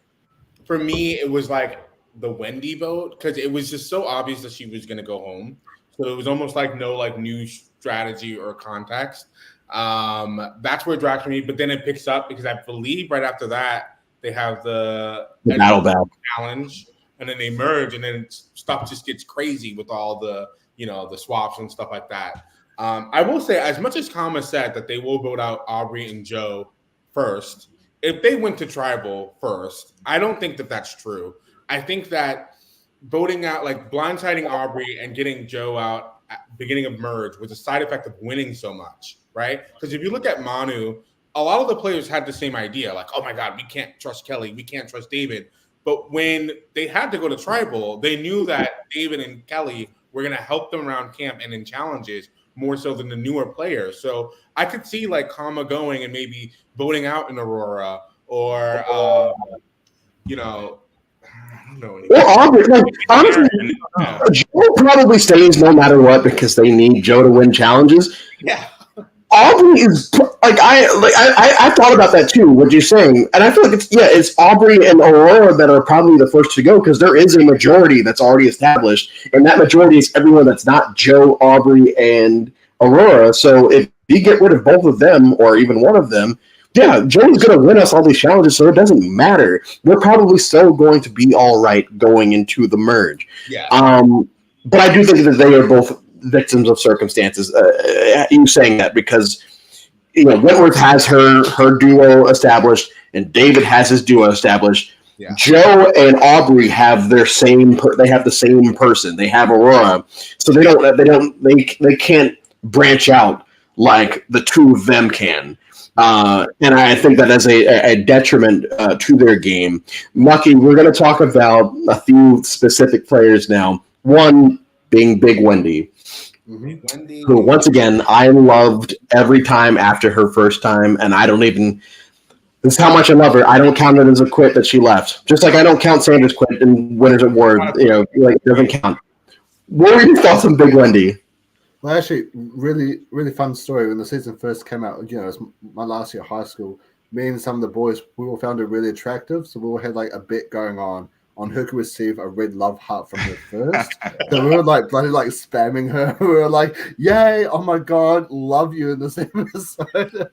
for me it was like the Wendy vote because it was just so obvious that she was going to go home. So it was almost like no like new strategy or context. That's where it drags for me. But then it picks up because I believe right after that they have the battle challenge, and then they merge, and then stuff just gets crazy with all the the swaps and stuff like that. I will say, as much as Kama said that they will vote out Aubrey and Joe first, if they went to tribal first, I don't think that that's true. I think that voting out, like blindsiding Aubrey and getting Joe out at the beginning of merge was a side effect of winning so much, right? Because if you look at Manu, a lot of the players had the same idea, like, oh my God, we can't trust Kelly, we can't trust David. But when they had to go to tribal, they knew that David and Kelly were going to help them around camp and in challenges more so than the newer players. So I could see like Kama going and maybe voting out an Aurora or, I don't know. Well, honestly, Joe probably stays no matter what because they need Joe to win challenges. Yeah. Aubrey is I thought about that too. What you're saying, and I feel like it's Aubrey and Aurora that are probably the first to go because there is a majority that's already established, and that majority is everyone that's not Joe, Aubrey, and Aurora. So if you get rid of both of them or even one of them, yeah, Joe's going to win us all these challenges, so it doesn't matter. We're probably still going to be all right going into the merge. Yeah. But I do think that they are both victims of circumstances. You saying that because Wentworth has her duo established, and David has his duo established. Yeah. Joe and Aubrey have their same. They have the same person. They have Aurora, so they can't branch out like the two of them can. And I think that as a detriment to their game. Mucky, we're going to talk about a few specific players now. One being Big Wendy, who, once again, I loved every time after her first time, and I don't even – this is how much I love her. I don't count it as a quit that she left. Just like I don't count Sanders' quit in Winners at War. It doesn't count. What were your thoughts on Big Wendy? Well, actually, really, really fun story. When the season first came out, it was my last year of high school. Me and some of the boys, we all found her really attractive. So we all had like a bet going on who could receive a red love heart from her first. So we were like bloody like spamming her. We were like, yay, oh my God, love you in this episode.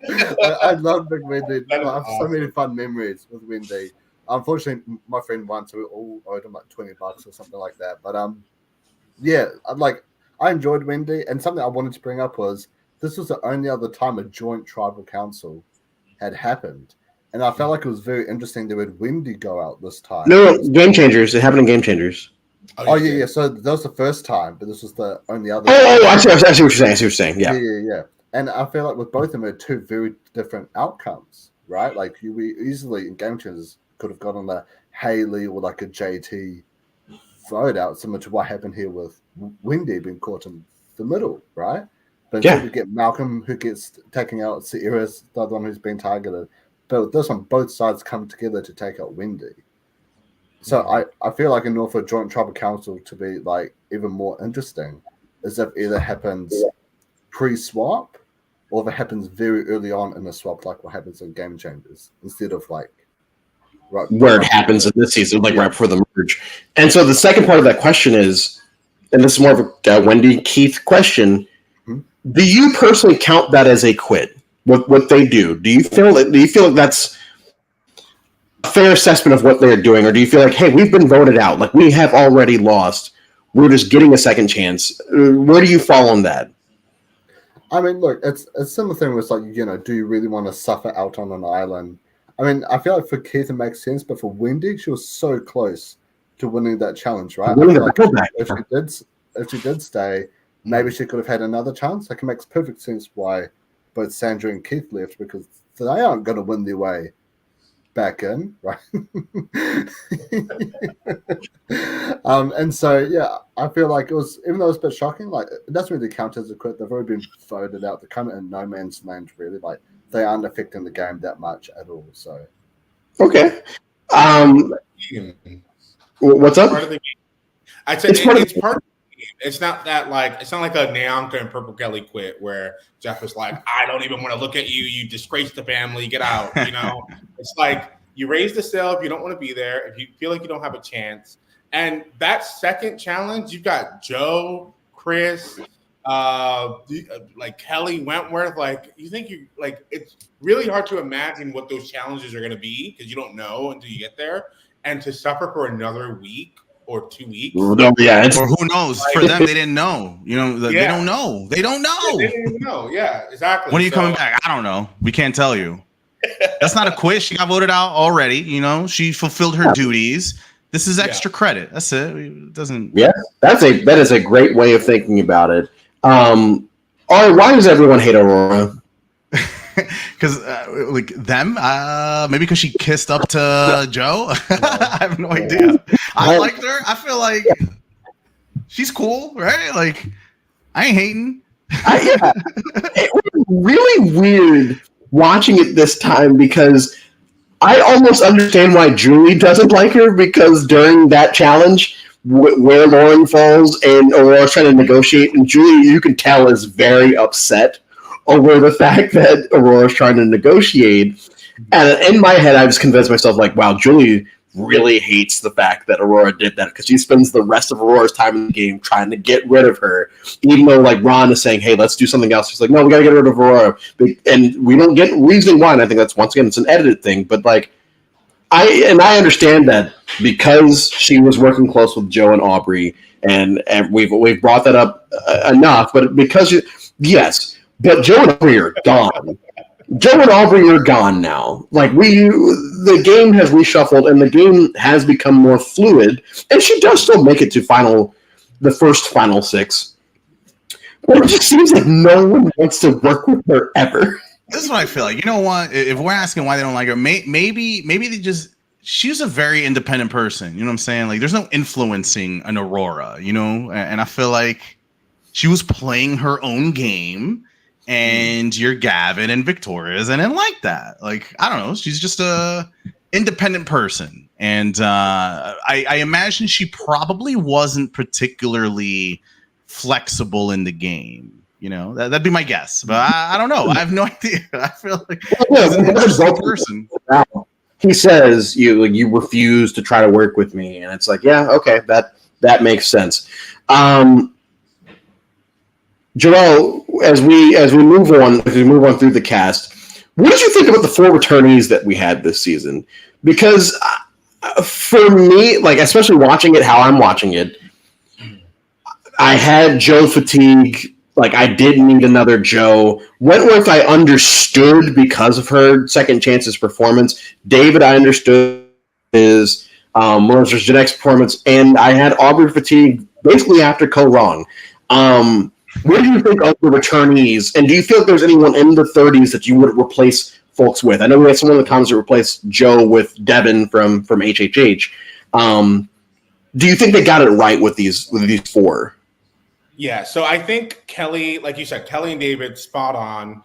I love Big Wendy. I have so many fun memories with Wendy. Unfortunately, my friend won, so we all owed him like $20 or something like that. But I enjoyed Wendy, and something I wanted to bring up was this was the only other time a joint tribal council had happened. And I felt like it was very interesting that with Wendy go out this time. No, Game Changers. It happened in Game Changers. Oh, yeah. So that was the first time, but this was the only other. I see what you're saying. Yeah. And I feel like with both of them, are two very different outcomes, right? Like you easily in Game Changers could have gotten a Haley or like a JT vote out, similar to what happened here with Wendy being caught in the middle, right? But instead we get Malcolm who gets taking out Sierra's the other one who's been targeted. But with this one, both sides come together to take out Wendy. So I feel like in order for a joint tribal council to be like even more interesting is if either happens pre-swap or if it happens very early on in a swap, like what happens in Game Chambers, instead of like where it happens in this season, like right before the merge. And so the second part of that question is, and this is more of a Wendy Keith question: do you personally count that as a quit? What they do? Do you feel like that's a fair assessment of what they're doing, or do you feel like, hey, we've been voted out, like we have already lost, we're just getting a second chance? Where do you fall on that? I mean, look, it's a similar thing with like, do you really want to suffer out on an island? I mean, I feel like for Keith it makes sense, but for Wendy, she was so close to winning that challenge, right? I feel like if she did stay, maybe she could have had another chance. Like, it makes perfect sense why both Sandra and Keith left, because they aren't going to win their way back in, right? And so, yeah, I feel like it was, even though it was a bit shocking, like, it doesn't really count as a quit. They've already been voted out. They're kind of in no man's land, really. Like, they aren't affecting the game that much at all. So, okay. What's up? I'd say it's part of the game. It's not that it's not like a Nyanka and Purple Kelly quit where Jeff was like, I don't even want to look at you. You disgrace the family. Get out. It's like you raise the sail if you don't want to be there, if you feel like you don't have a chance. And that second challenge, you've got Joe, Chris, like Kelly Wentworth. Like, you think it's really hard to imagine what those challenges are going to be because you don't know until you get there. And to suffer for another week or 2 weeks. Yeah, or who knows? For them, they didn't know. They don't know. They don't know. Yeah, they didn't even know. Yeah, exactly. When are you coming back? I don't know. We can't tell you. That's not a quiz. She got voted out already. She fulfilled her duties. This is extra credit. That's it. It doesn't. Yeah, that is a great way of thinking about it. All right, why does everyone hate Aurora? Because them, maybe because she kissed up to Joe. I have no idea. I liked her. I feel like she's cool, right? Like, I ain't hating. It was really weird watching it this time because I almost understand why Julie doesn't like her, because during that challenge where Lauren falls and Aurora's trying to negotiate, and Julie, you can tell, is very upset over the fact that Aurora's trying to negotiate. And in my head, I just convinced myself, like, wow, Julie really hates the fact that Aurora did that, because she spends the rest of Aurora's time in the game trying to get rid of her, even though, like, Ron is saying, hey, let's do something else. She's like, no, we gotta get rid of Aurora. And we don't get reason why, and I think that's, once again, it's an edited thing, but, like, I understand that because she was working close with Joe and Aubrey, and we've brought that up enough, but because, yes, but Joe and Aubrey are gone. Joe and Aubrey are gone now. Like, the game has reshuffled and the game has become more fluid, and she does still make it to the first final six. But it just seems like no one wants to work with her ever. This is what I feel like. You know what? If we're asking why they don't like her, maybe they just, she's a very independent person. You know what I'm saying? Like, there's no influencing an Aurora, and I feel like she was playing her own game. And you're Gavin and Victoria's, and like that. Like, I don't know. She's just a independent person. And I imagine she probably wasn't particularly flexible in the game. That'd be my guess. But I don't know. I have no idea. I feel like she's an interesting person. He says, you refuse to try to work with me. And it's like, yeah, okay, that makes sense. Joel, as we move on through the cast, what did you think about the 4 returnees that we had this season? Because for me, like, especially watching it how I'm watching it, I had Joe fatigue. Like, I did need another Joe. Wentworth, I understood because of her second chances performance. David, I understood his Melissa Jeanette's performance, and I had Aubrey fatigue basically after Co-Wrong. What do you think of the returnees, and do you feel like there's anyone in the 30s that you would replace folks with? I know we had someone in the comments that replaced Joe with Devin from HHH. Do you think they got it right with these 4? Yeah, so I think Kelly, like you said, Kelly and David, spot on.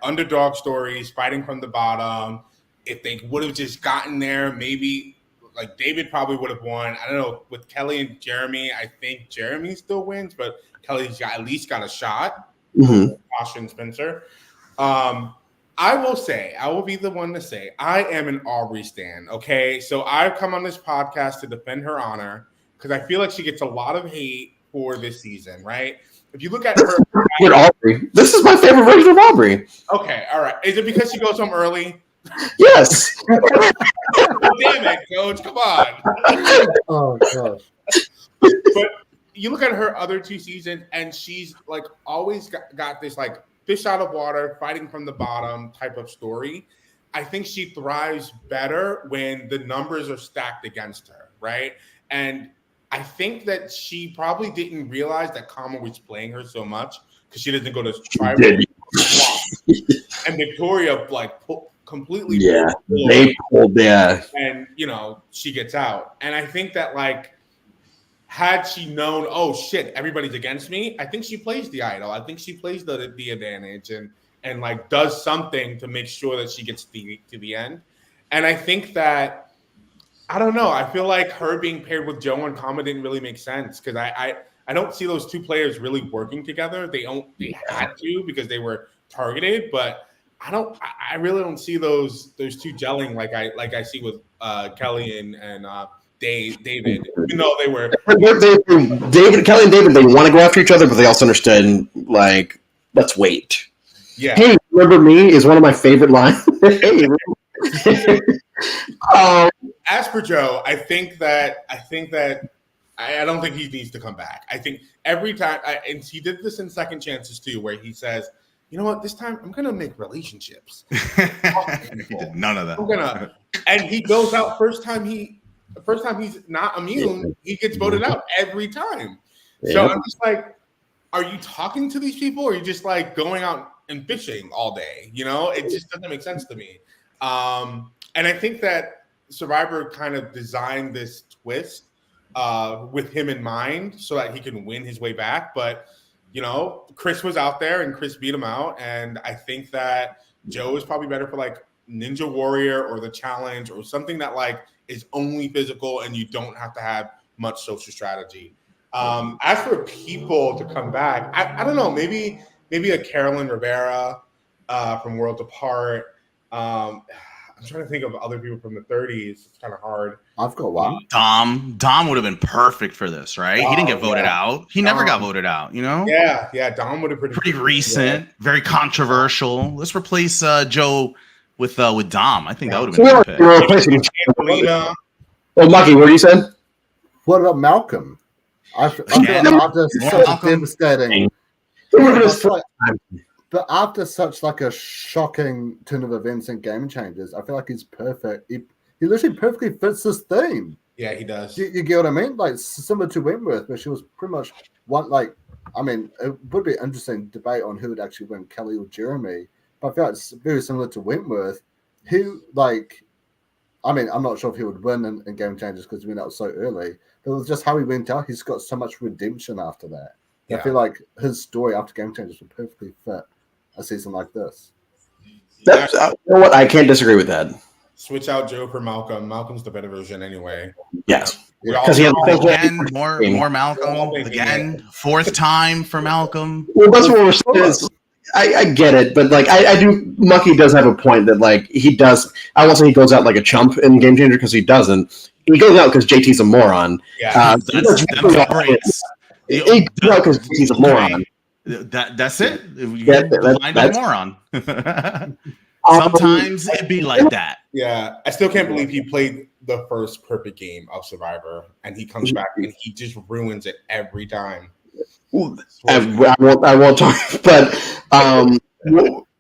Underdog stories, fighting from the bottom. If they would have just gotten there, maybe like David probably would have won. I don't know. With Kelly and Jeremy, I think Jeremy still wins, but Kelly's at least got a shot. Caution Spencer. I will be the one to say, I am an Aubrey stan, okay? So I've come on this podcast to defend her honor because I feel like she gets a lot of hate for this season, right? If you look at her... Aubrey. This is my favorite version of Aubrey. Okay, all right. Is it because she goes home early? Yes. Damn it, Coach. Come on. Oh, gosh. But you look at her other 2 seasons, and she's like always got this like fish out of water, fighting from the bottom type of story. I think she thrives better when the numbers are stacked against her, right? And I think that she probably didn't realize that Kama was playing her so much because she doesn't go to tribal. And Victoria like completely they pulled and she gets out. And I think that like had she known, oh shit, everybody's against me, I think she plays the idol. I think she plays the advantage and like does something to make sure that she gets to the end. And I think that I don't know. I feel like her being paired with Joe and Kama didn't really make sense because I don't see those 2 players really working together. They had to because they were targeted, but I really don't see those 2 gelling like I see with Kelly and David, even though they were Kelly and David, they want to go after each other, but they also understood like, let's wait. Yeah. Hey, remember me is one of my favorite lines. Hey. As for Joe, I think that I don't think he needs to come back. I think every time, and he did this in Second Chances too, where he says, you know what, this time I'm gonna make relationships. None of that. And he goes out first time he's not immune, he gets voted out every time. So I'm just like, are you talking to these people or are you just like going out and fishing all day? It just doesn't make sense to me. And I think that Survivor kind of designed this twist with him in mind so that he can win his way back. But, Chris was out there and Chris beat him out. And I think that Joe is probably better for like Ninja Warrior or the challenge or something that like is only physical and you don't have to have much social strategy. As for people to come back, I don't know, maybe a Carolyn Rivera from Worlds Apart. I'm trying to think of other people from the 30s. It's kind of hard. I've got one. Dom would have been perfect for this, right? He didn't get voted out. He never got voted out, Yeah. Dom would have pretty recent, very controversial. Let's replace Joe with Dom. I think that would have been a good Well, Lucky, what do you say? What about Malcolm? I feel like after such a devastating, but after such like a shocking turn of events and game changes, I feel like he's perfect. He literally perfectly fits this theme. Yeah, he does. You get what I mean? Like similar to Wentworth, where she was pretty much one. Like, I mean, it would be an interesting debate on who would actually win, Kelly or Jeremy. But I feel like it's very similar to Wentworth. Who like, I mean, I'm not sure if he would win in game changes because he went out so early. But it was just how he went out. He's got so much redemption after that. Yeah. I feel like his story after game changes would perfectly fit a season like this. That's, you know what? I can't disagree with that. Switch out Joe for Malcolm. Malcolm's the better version anyway. Yes. Because he again, more Malcolm. Again, 4th time for Malcolm. Well, that's what we're saying. I get it, but like I do. Mucky does have a point that like he does. I won't say he goes out like a chump in Game Changer because he doesn't. He goes out because JT's a moron. Yeah, he goes out because JT's a moron. That's it. That's a moron. Sometimes it'd be like that. Yeah, I still can't believe he played the first perfect game of Survivor, and he comes back and he just ruins it every time. I won't talk, but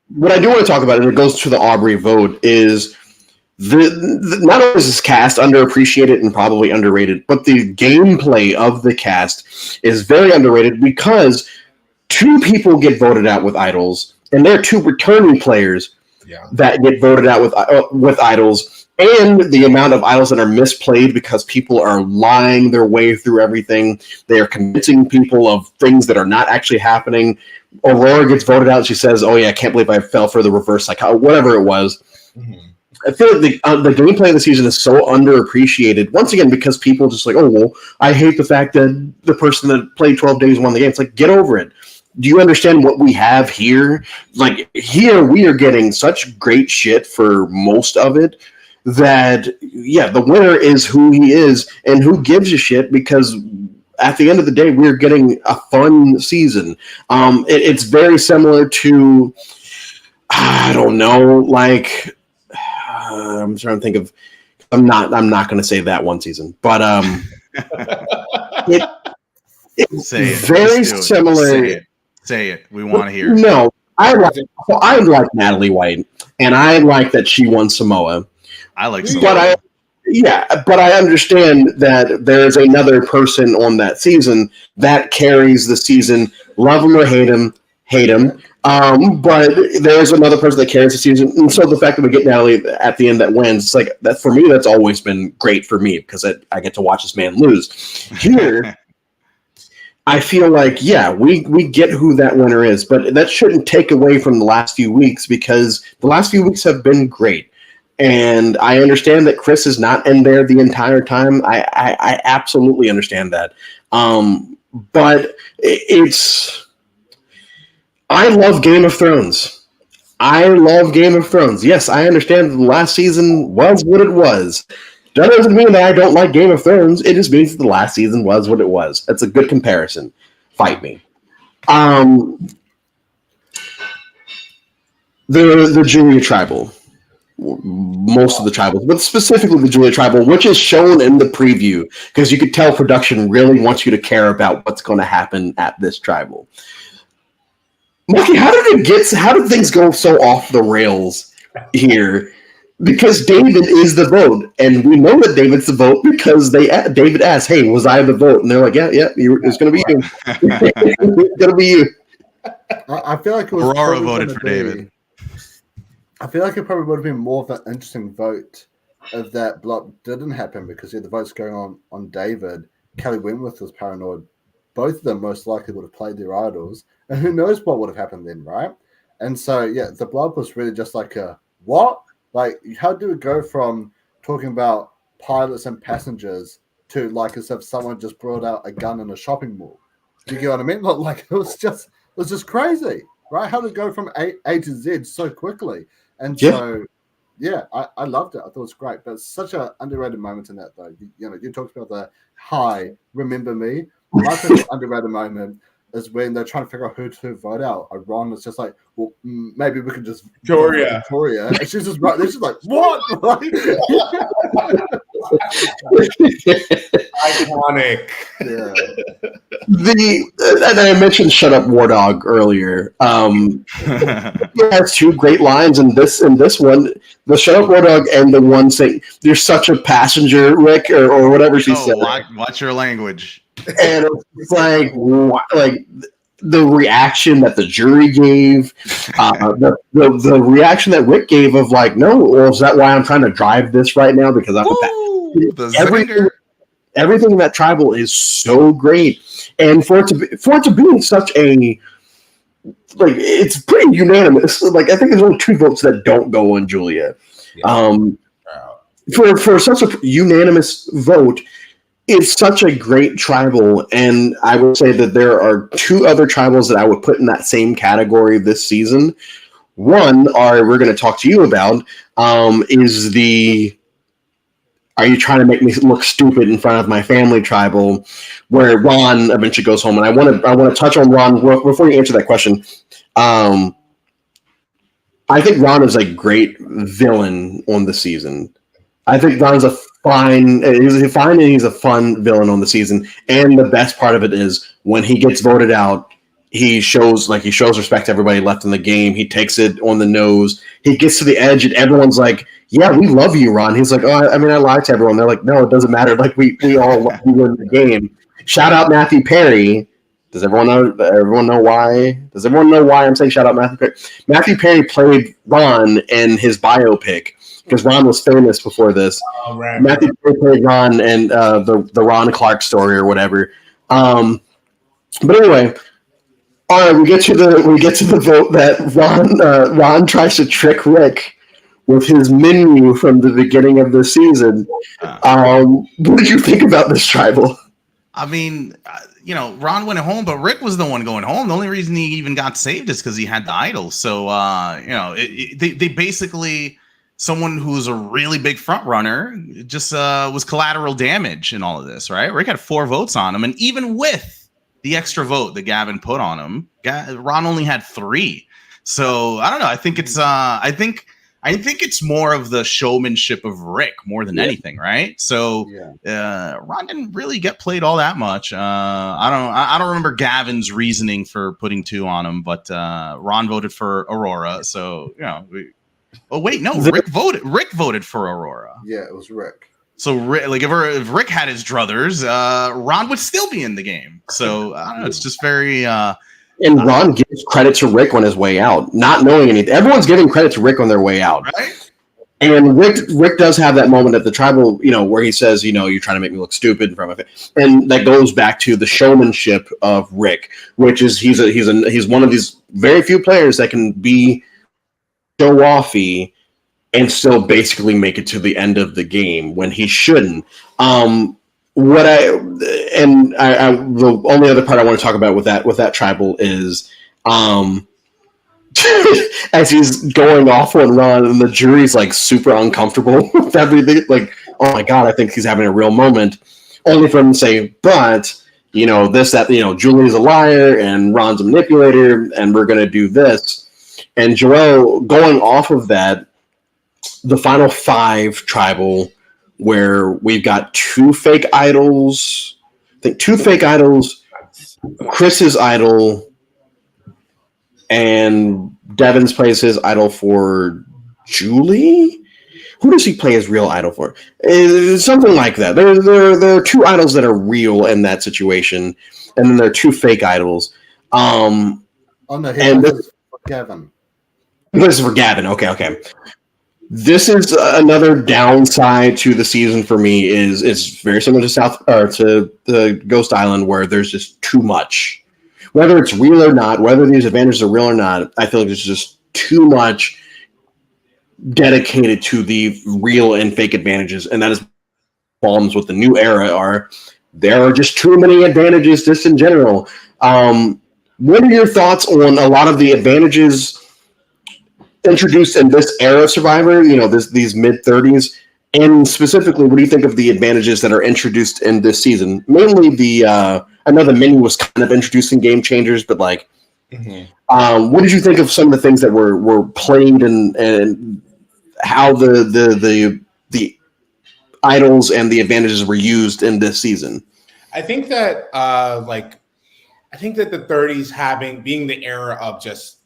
what I do want to talk about, and it goes to the Aubrey vote, is not only is this cast underappreciated and probably underrated, but the gameplay of the cast is very underrated because 2 people get voted out with idols, and there are 2 returning players that get voted out with idols, and the amount of idols that are misplayed because people are lying their way through everything. They are convincing people of things that are not actually happening. Aurora gets voted out. She says, "Oh yeah, I can't believe I fell for the reverse psychology," whatever it was. Mm-hmm. I feel like the gameplay of the season is so underappreciated. Once again, because people just like, oh well, I hate the fact that the person that played 12 days won the game. It's like, get over it. do you understand what we have here? Like here, we are getting such great shit for most of it that yeah, the winner is who he is, and who gives a shit because at the end of the day, we're getting a fun season. It's very similar to I don't know, like I'm trying to think of. I'm not going to say that one season, but it's Say it. very Just do it. similar. Say it. Say it. We want to hear it. No, I like Natalie White, and I like that she won Samoa. I like But but I understand that there's another person on that season that carries the season. Love him or hate him. But there's another person that carries the season, and so the fact that we get Natalie at the end that wins, it's like that for me. That's always been great for me because I get to watch this man lose. Here, I feel like we get who that winner is, but that shouldn't take away from the last few weeks because the last few weeks have been great. And I understand that Chris is not in there the entire time. I absolutely understand that. But I love Game of Thrones. Yes, I understand the last season was what it was. That doesn't mean that I don't like Game of Thrones. It just means that the last season was what it was. That's a good comparison. Fight me. The Julia Tribal. Most of the tribals, but specifically the Julia Tribal, which is shown in the preview, because you could tell production really wants you to care about what's going to happen at this tribal. Marky, how did things go so off the rails here? Because David is the vote, and we know that David's the vote because David asked, "Hey, was I the vote?" And they're like, "Yeah, it's going to be you. It's going to be you." I feel like it was Aurora voted for David. I feel like it probably would have been more of an interesting vote if that block didn't happen because the votes going on David. Kelly Wentworth was paranoid. Both of them most likely would have played their idols. And who knows what would have happened then, right? And so, the blood was really just like a, what? Like, how do we go from talking about pilots and passengers to like as if someone just brought out a gun in a shopping mall? Do you get what I mean? Like, it was just crazy, right? How to go from A to Z so quickly. And so, I loved it. I thought it was great. But it's such an underrated moment in that, though. You talked about the hi, remember me. My favorite underrated moment is when they're trying to figure out who to vote out. Ron is just like, well, maybe we can just Victoria. And she's just right there. She's like, what? Iconic. Yeah. And I mentioned "Shut Up, War Dog" earlier. It has two great lines in this one. The "Shut Up, War Dog" and the one saying, "You're such a passenger, Rick," or whatever she said. Watch your language. And it's like the reaction that the jury gave, the reaction that Rick gave of like, no, well, is that why I'm trying to drive this right now? Because I'm everything in that tribal is so great, and for it to be such a like, it's pretty unanimous. Like, I think there's only 2 votes that don't go on Julia. For such a unanimous vote. It's such a great tribal, and I would say that there are 2 other tribals that I would put in that same category this season. One, we're going to talk to you about, is the "Are you trying to make me look stupid in front of my family" tribal, where Ron eventually goes home. And I want to touch on Ron before you answer that question. I think Ron is a great villain on the season. I think Ron's he's fine and he's a fun villain on the season. And the best part of it is when he gets voted out, he shows respect to everybody left in the game. He takes it on the nose. He gets to the edge and everyone's like, "Yeah, we love you, Ron." He's like, "Oh, I mean, I lied to everyone." They're like, "No, it doesn't matter. Like, we all love you in the game." Shout out Matthew Perry. Does everyone know why? Does everyone know why I'm saying shout out Matthew Perry? Matthew Perry played Ron in his biopic because Ron was famous before this. Oh, right. Matthew Perry played Ron and the Ron Clark story or whatever. But anyway, all right, we get to the vote that Ron tries to trick Rick with his menu from the beginning of the season. What did you think about this tribal? I mean, Ron went home, but Rick was the one going home. The only reason he even got saved is because he had the idol. So, they basically, someone who's a really big front runner just was collateral damage in all of this, right? Rick had 4 votes on him. And even with the extra vote that Gavin put on him, Ron only had 3. So I don't know. I think it's I think it's more of the showmanship of Rick more than anything, right? So Ron didn't really get played all that much. I don't remember Gavin's reasoning for putting 2 on him, but Ron voted for Aurora. So Rick voted for Aurora. Yeah, it was Rick. So if Rick had his druthers, Ron would still be in the game. So I don't know. It's just very. And Ron gives credit to Rick on his way out, not knowing anything. Everyone's giving credit to Rick on their way out. Right? And Rick does have that moment at the tribal, where he says, you're trying to make me look stupid in front of it. And that goes back to the showmanship of Rick, which is he's one of these very few players that can be show-offy and still basically make it to the end of the game when he shouldn't. The only other part I want to talk about with that tribal is as he's going off on Ron and the jury's like super uncomfortable with everything, like, oh my god, I think he's having a real moment, only for him to say, but Julie's a liar and Ron's a manipulator and we're gonna do this. And Joel, going off of that, the final 5 tribal, where we've got 2 fake idols. I think 2 fake idols, Chris's idol, and Devins plays his idol for Julie. Who does he play his real idol for? Something like that. There are 2 idols that are real in that situation, and then there are 2 fake idols. Oh no, this is for Gavin. This is for Gavin. Okay. This is another downside to the season for me. Is very similar to the Ghost Island, where there's just too much. Whether it's real or not, whether these advantages are real or not, I feel like there's just too much dedicated to the real and fake advantages, and that is problems with the new era. There are just too many advantages just in general. What are your thoughts on a lot of the advantages introduced in this era of Survivor, these mid-30s, and specifically, what do you think of the advantages that are introduced in this season? Mainly I know the menu was kind of introducing game changers, but what did you think of some of the things that were played and how the idols and the advantages were used in this season? I think that the 30s being the era of just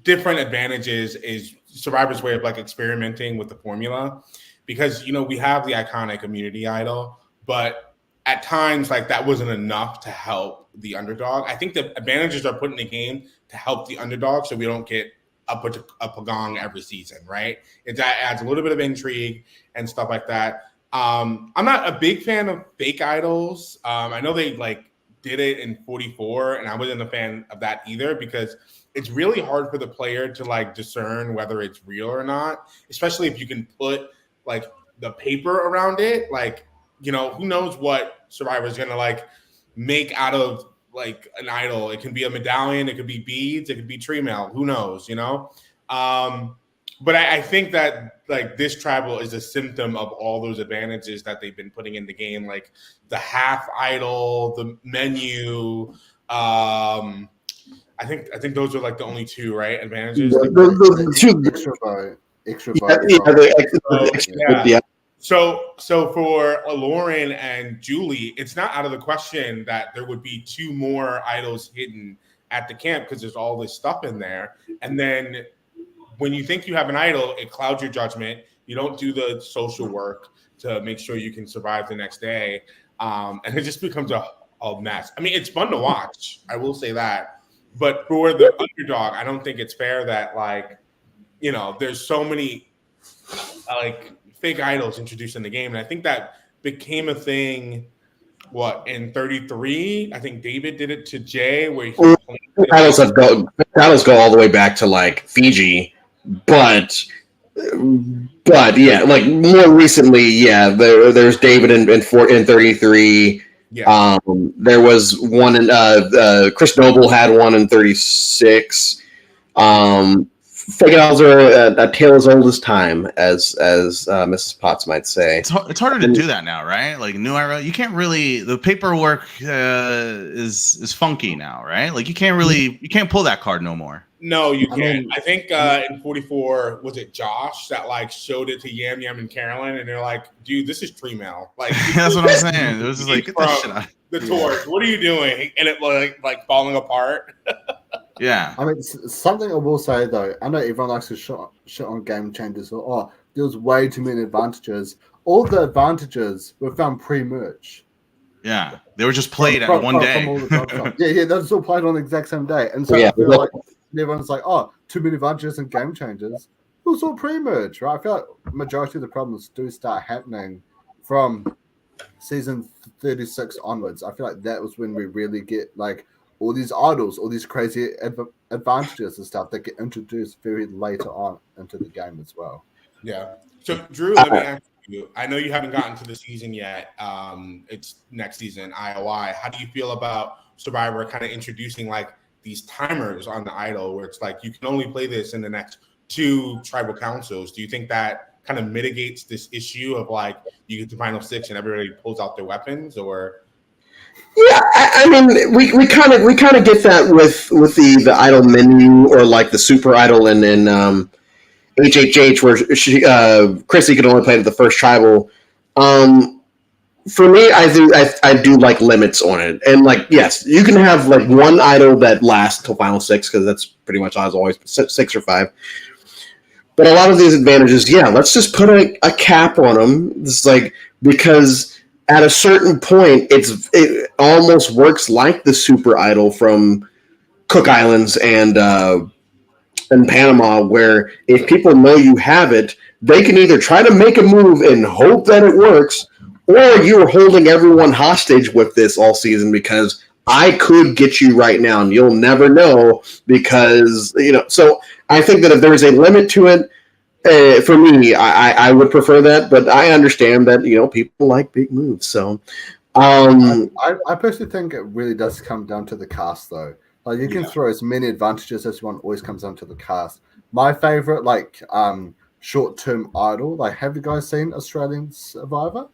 different advantages is Survivor's way of experimenting with the formula, because we have the iconic immunity idol, but at times that wasn't enough to help the underdog. I think the advantages are put in the game to help the underdog, so we don't get a pagong every season, right? It adds a little bit of intrigue and stuff like that. I'm not a big fan of fake idols. I know they did it in 44, and I wasn't a fan of that either, because it's really hard for the player to discern whether it's real or not, especially if you can put the paper around it. Who knows what Survivor's gonna make out of an idol. It can be a medallion, it could be beads, it could be tree mail, who knows, but I think that this tribal is a symptom of all those advantages that they've been putting in the game, the half idol, the menu. I think those are the only 2, right, advantages. The extra yeah. So for Lauren and Julie, it's not out of the question that there would be 2 more idols hidden at the camp, because there's all this stuff in there. And then when you think you have an idol, it clouds your judgment. You don't do the social work to make sure you can survive the next day. And it just becomes a mess. I mean, it's fun to watch, I will say that. But for the underdog, I don't think it's fair that there's so many fake idols introduced in the game. And I think that became a thing, in 33? I think David did it to Jay, where idols go all the way back to Fiji, but yeah, more recently, yeah, there's David in 33. Yeah. There was one in Chris Noble had one in 36. Fake Idols are a tale as old as time, as Mrs. Potts might say. It's harder to do that now, right? Like New Era, you can't really. The paperwork is funky now, right? Like you can't pull that card no more. No, you can't. I think in 44, was it Josh that like showed it to Yam Yam and Carolyn, and they're like, "Dude, this is tree mail." Like that's what I'm saying. It was just like, get that shit out. The torch. What are you doing? And it like falling apart. Yeah. I mean, something I will say though, I know everyone likes to shit on game changers. Or, there was way too many advantages. All the advantages were found pre-merge. Yeah, they were just played at one day. Yeah, they were all played on the exact same day. And so I feel like everyone's like, oh, too many advantages and game changers. It was all pre-merge, right? I feel like majority of the problems do start happening from season 36 onwards. I feel like that was when we really get like all these idols, all these crazy advantages and stuff that get introduced very later on into the game as well. Yeah. So, Drew, let me ask you. I know you haven't gotten to the season yet. It's next season, IOI. How do you feel about Survivor kind of introducing like these timers on the idol where it's like you can only play this in the next 2 tribal councils? Do you think that kind of mitigates this issue of like you get to final 6 and everybody pulls out their weapons? Or yeah, I mean, we kind of get that with the idol menu or like the super idol in HHH where Chrissy could only play the first tribal. For me, I do like limits on it, and like yes, you can have like one idol that lasts till final 6 because that's pretty much as always 6 or 5. But a lot of these advantages, yeah, let's just put a cap on them. It's like because at a certain point, it almost works like the super idol from Cook Islands and Panama, where if people know you have it, they can either try to make a move and hope that it works, or you're holding everyone hostage with this all season because I could get you right now and you'll never know because, so I think that if there's a limit to it, for me, I would prefer that, but I understand that, people like big moves. So I personally think it really does come down to the cast though. Like you can throw as many advantages as you want, always comes down to the cast. My favorite, like short-term idol, like have you guys seen Australian Survivor?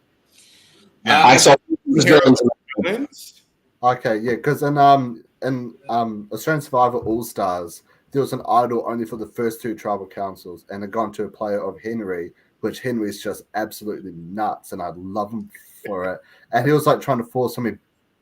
Yeah, I saw Okay, yeah, because in Australian Survivor All Stars, there was an idol only for the first 2 tribal councils, and it gone to a player of Henry, which Henry's just absolutely nuts, and I love him for it. And he was like trying to force so many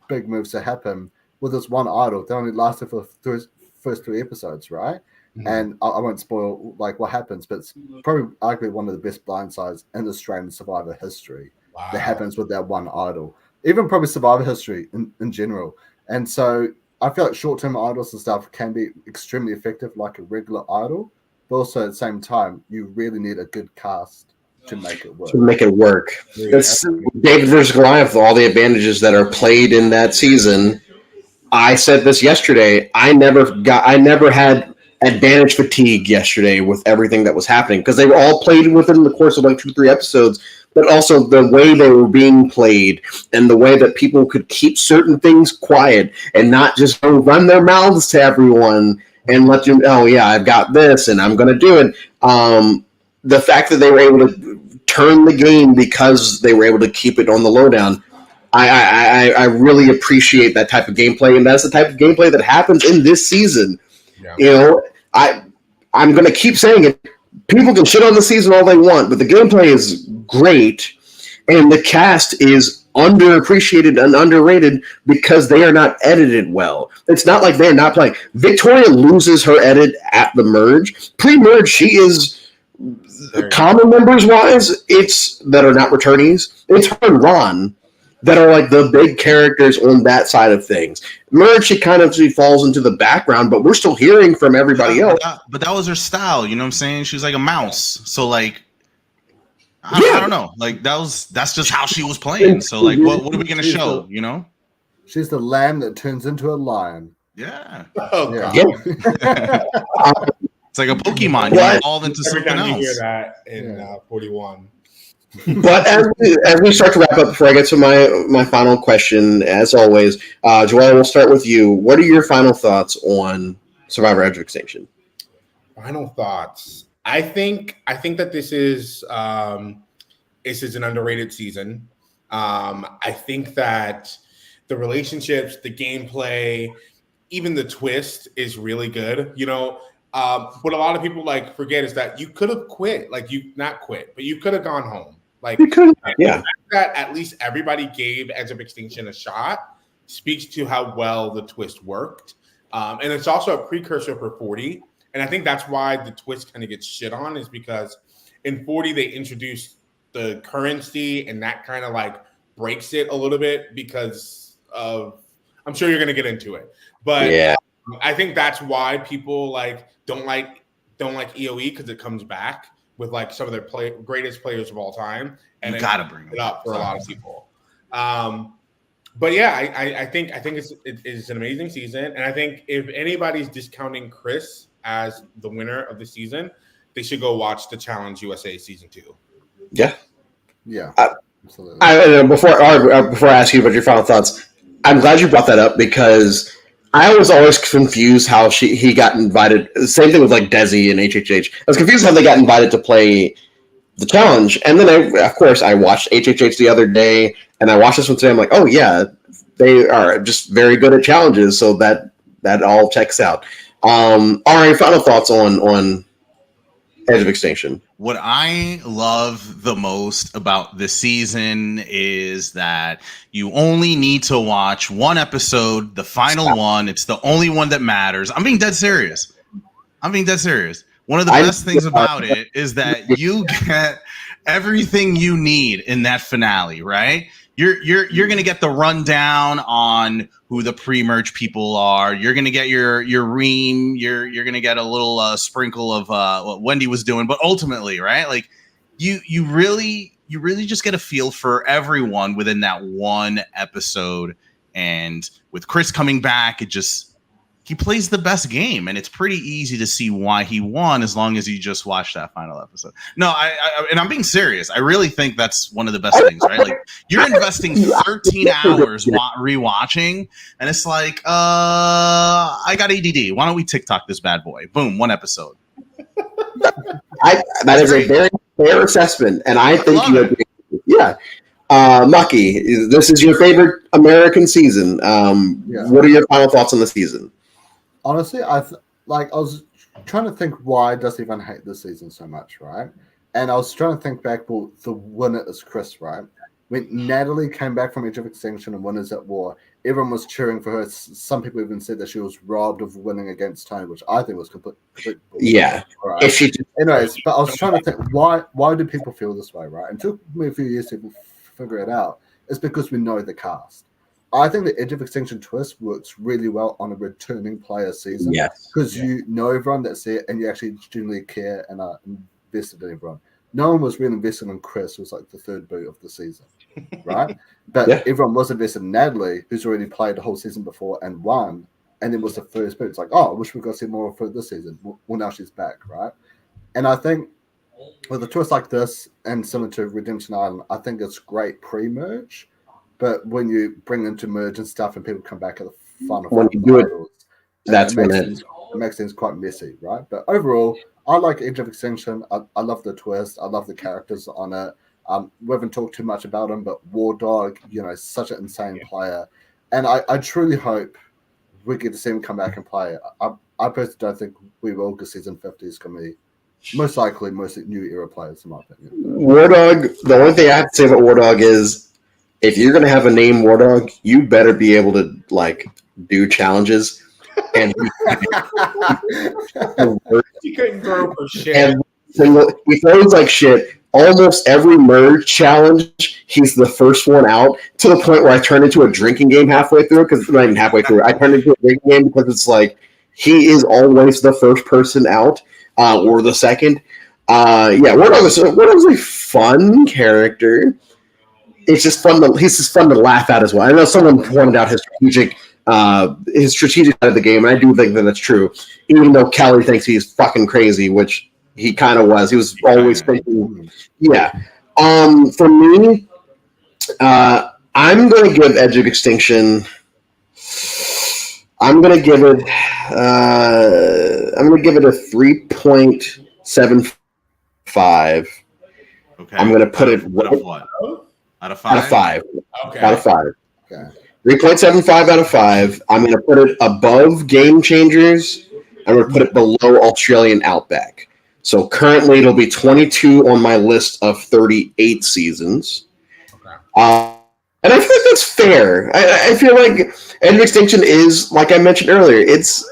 big moves to happen with this one idol. They only lasted for the first 3 episodes, right? Mm-hmm. And I won't spoil like what happens, but it's probably arguably one of the best blindsides in Australian Survivor history that happens with that one idol. Even probably Survivor history in general. And so I feel like short-term idols and stuff can be extremely effective like a regular idol, but also at the same time, you really need a good cast to make it work. That's David versus Goliath, all the advantages that are played in that season. I said this yesterday. I never had advantage fatigue yesterday with everything that was happening because they were all played within the course of like 2-3 episodes, but also the way they were being played and the way that people could keep certain things quiet and not just run their mouths to everyone and let you, oh yeah, I've got this and I'm going to do it. The fact that they were able to turn the game because they were able to keep it on the lowdown. I really appreciate that type of gameplay, and that's the type of gameplay that happens in this season. Yeah. I'm going to keep saying it. People can shit on the season all they want, but the gameplay is great, and the cast is underappreciated and underrated because they are not edited well. It's not like they're not playing. Victoria loses her edit at the merge. Pre-merge, she is common members wise. It's that are not returnees. It's her and Ron that are like the big characters on that side of things. Merge, she falls into the background, but we're still hearing from everybody else. But that was her style, you know what I'm saying? She was like a mouse. So like, I don't know. Like that's just how she was playing. So like, what are we gonna show? She's the lamb that turns into a lion. Yeah. Oh god. Yeah. It's like a Pokemon. You evolve into something else. You hear that in 41. But as we start to wrap up, before I get to my final question, as always, Joel, we'll start with you. What are your final thoughts on Survivor Edge of Extinction? Final thoughts. I think that this is an underrated season. I think that the relationships, the gameplay, even the twist is really good. What a lot of people forget is that you could have quit, you not quit, but you could have gone home. You could, yeah. The fact that at least everybody gave Edge of Extinction a shot speaks to how well the twist worked. And it's also a precursor for 40. And I think that's why the twist kind of gets shit on, is because in 40 they introduced the currency, and that kind of breaks it a little bit because of, I'm sure you're going to get into it, but yeah, I think that's why people don't like EOE, because it comes back with some of their greatest players of all time, and you gotta bring it up for a lot of people. But yeah, I think it's an amazing season, and I think if anybody's discounting Chris as the winner of the season, they should go watch the Challenge USA season 2. Yeah, absolutely. Before I ask you about your final thoughts, I'm glad you brought that up, because I was always confused how he got invited. Same thing with Desi and HHH. I was confused how they got invited to play the challenge, and then I watched HHH the other day, and I watched this one today. I'm like, oh yeah, they are just very good at challenges, so that all checks out. All right, final thoughts on Edge of Extinction. What I love the most about this season is that you only need to watch one episode, the final one. It's the only one that matters. I'm being dead serious. One of the best things about it is that you get everything you need in that finale, right? You're gonna get the rundown on who the pre-merge people are. You're gonna get your ream. You're gonna get a little sprinkle of what Wendy was doing. But ultimately, right? You really just get a feel for everyone within that one episode. And with Chris coming back, he plays the best game, and it's pretty easy to see why he won as long as you just watch that final episode. No, and I'm being serious. I really think that's one of the best things, right? You're investing 13 hours rewatching, and it's I got ADD. Why don't we TikTok this bad boy? Boom, one episode. That is a very fair assessment, and I think you agree. Yeah. Mucky, this is your favorite American season. What are your final thoughts on the season? Honestly, I was trying to think, why does he even hate this season so much, right? And I was trying to think back, well, the winner is Chris, right? When Natalie came back from Age of Extinction and Winners at War, everyone was cheering for her. Some people even said that she was robbed of winning against Tony, which I think was complete yeah. Right? If she Anyways, but I was trying to think, why do people feel this way, right? And it took me a few years to figure it out. It's because we know the cast. I think the Edge of Extinction twist works really well on a returning player season. Yes. Because you know everyone that's there, and you actually genuinely care and are invested in everyone. No one was really invested in Chris, who was the third boot of the season, right? But everyone was invested in Natalie, who's already played the whole season before and won, and then was the first boot. It's I wish we got to see more of her this season. Well, now she's back, right? And I think with a twist like this, and similar to Redemption Island, I think it's great pre-merge. But when you bring into merge and stuff, and people come back at the final, when you do it, that's when it makes things quite messy, right? But overall, I like Edge of Extinction. I love the twist. I love the characters on it. We haven't talked too much about him, but War Dog, such an insane player, and I truly hope we get to see him come back and play. I personally don't think we will, because season 50 is going to be most likely mostly new era players, in my opinion. War Dog. The only thing I have to say about War Dog is, if you're going to have a name War Dog, you better be able to do challenges. And he couldn't throw for shit. And he throws like shit. Almost every merge challenge, he's the first one out, to the point where I turned into a drinking game halfway through. Because not even halfway through, I turned into a drinking game because it's he is always the first person out, or the second. War Dog is a fun character. It's just fun. He's just fun to laugh at as well. I know someone pointed out his strategic side of the game, and I do think that that's true. Even though Kelly thinks he's fucking crazy, which he kind of was. He was always thinking, yeah. For me, I'm going to give Edge of Extinction. I'm going to give it. I'm going to give it a 3.75. Okay. I'm going to put it out of what? Out of 5? Out of 5. Okay. Out of 5. Okay. 3.75 out of 5. I'm going to put it above Game Changers. I'm going to put it below Australian Outback. So currently it'll be 22 on my list of 38 seasons. Okay. And I feel like that's fair. I feel like End of Extinction is, like I mentioned earlier, it's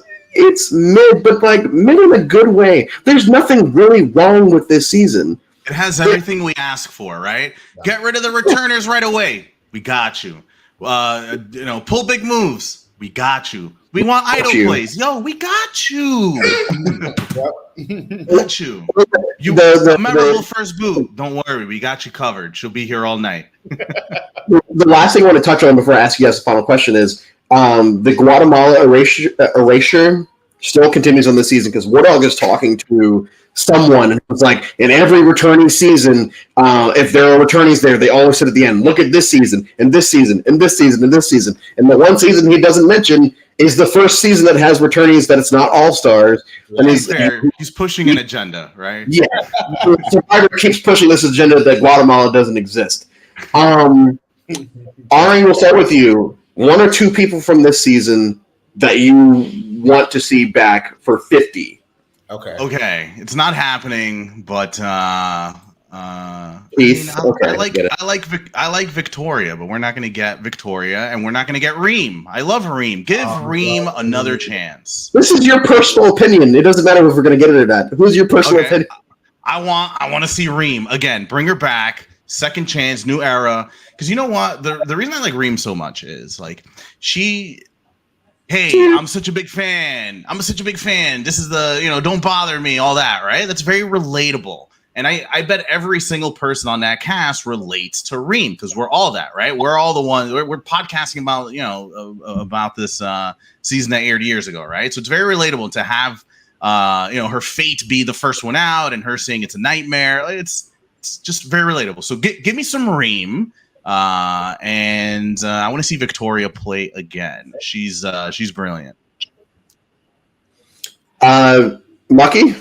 mid, but like mid in a good way. There's nothing really wrong with this season. It has everything we ask for, right? Get rid of the returners right away. We got you. Pull big moves. We got you. We want idle plays. Yo, we got you. Got you. The memorable first boot. Don't worry, we got you covered. She'll be here all night. The last thing I want to touch on before I ask you guys the final question is the Guatemala erasure still continues on this season because Wardog is talking to someone and it's like in every returning season, if there are returnees there, they always said at the end, look at this season and this season and this season and this season. And the one season he doesn't mention is the first season that has returnees that it's not all-stars. And he's pushing an agenda, right? Yeah. Survivor keeps pushing this agenda that Guatemala doesn't exist. Ari, we'll start with you. 1 or 2 people from this season that you want to see back for 50. Okay. It's not happening, but Keith, I like Victoria, but we're not going to get Victoria, and we're not going to get Reem. I love Reem. Give Reem another chance. This is your personal opinion. It doesn't matter if we're going to get it or not. Who's your personal opinion? I want to see Reem again. Bring her back. Second chance, new era. Because you know what? The reason I like Reem so much is like I'm such a big fan. This is the, don't bother me, all that, right? That's very relatable. And I bet every single person on that cast relates to Reem because we're all that, right? We're all the ones, we're podcasting about, about this season that aired years ago, right? So it's very relatable to have, her fate be the first one out and her saying it's a nightmare. It's just very relatable. So give me some Reem. And I want to see Victoria play again. She's brilliant. Mucky?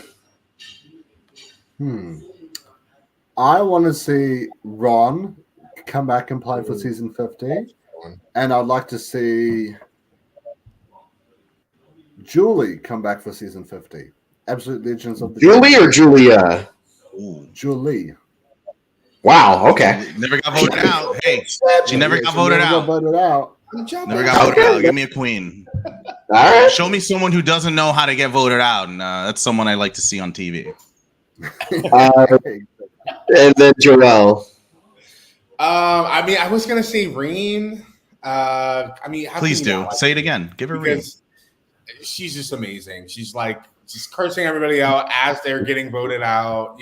I want to see Ron come back and play for season 50. And I'd like to see Julie come back for season 50. Absolute Legends of the Julie or Julia? Ooh. Julie. Wow, okay. Never got voted out. Hey, she never got voted out. Never got voted out. Give me a queen. All right. Show me someone who doesn't know how to get voted out, and that's someone I like to see on TV. And then Joelle. I was gonna say Reem. Please do. Say it again. Give her Reem. She's just amazing. She's like just cursing everybody out as they're getting voted out.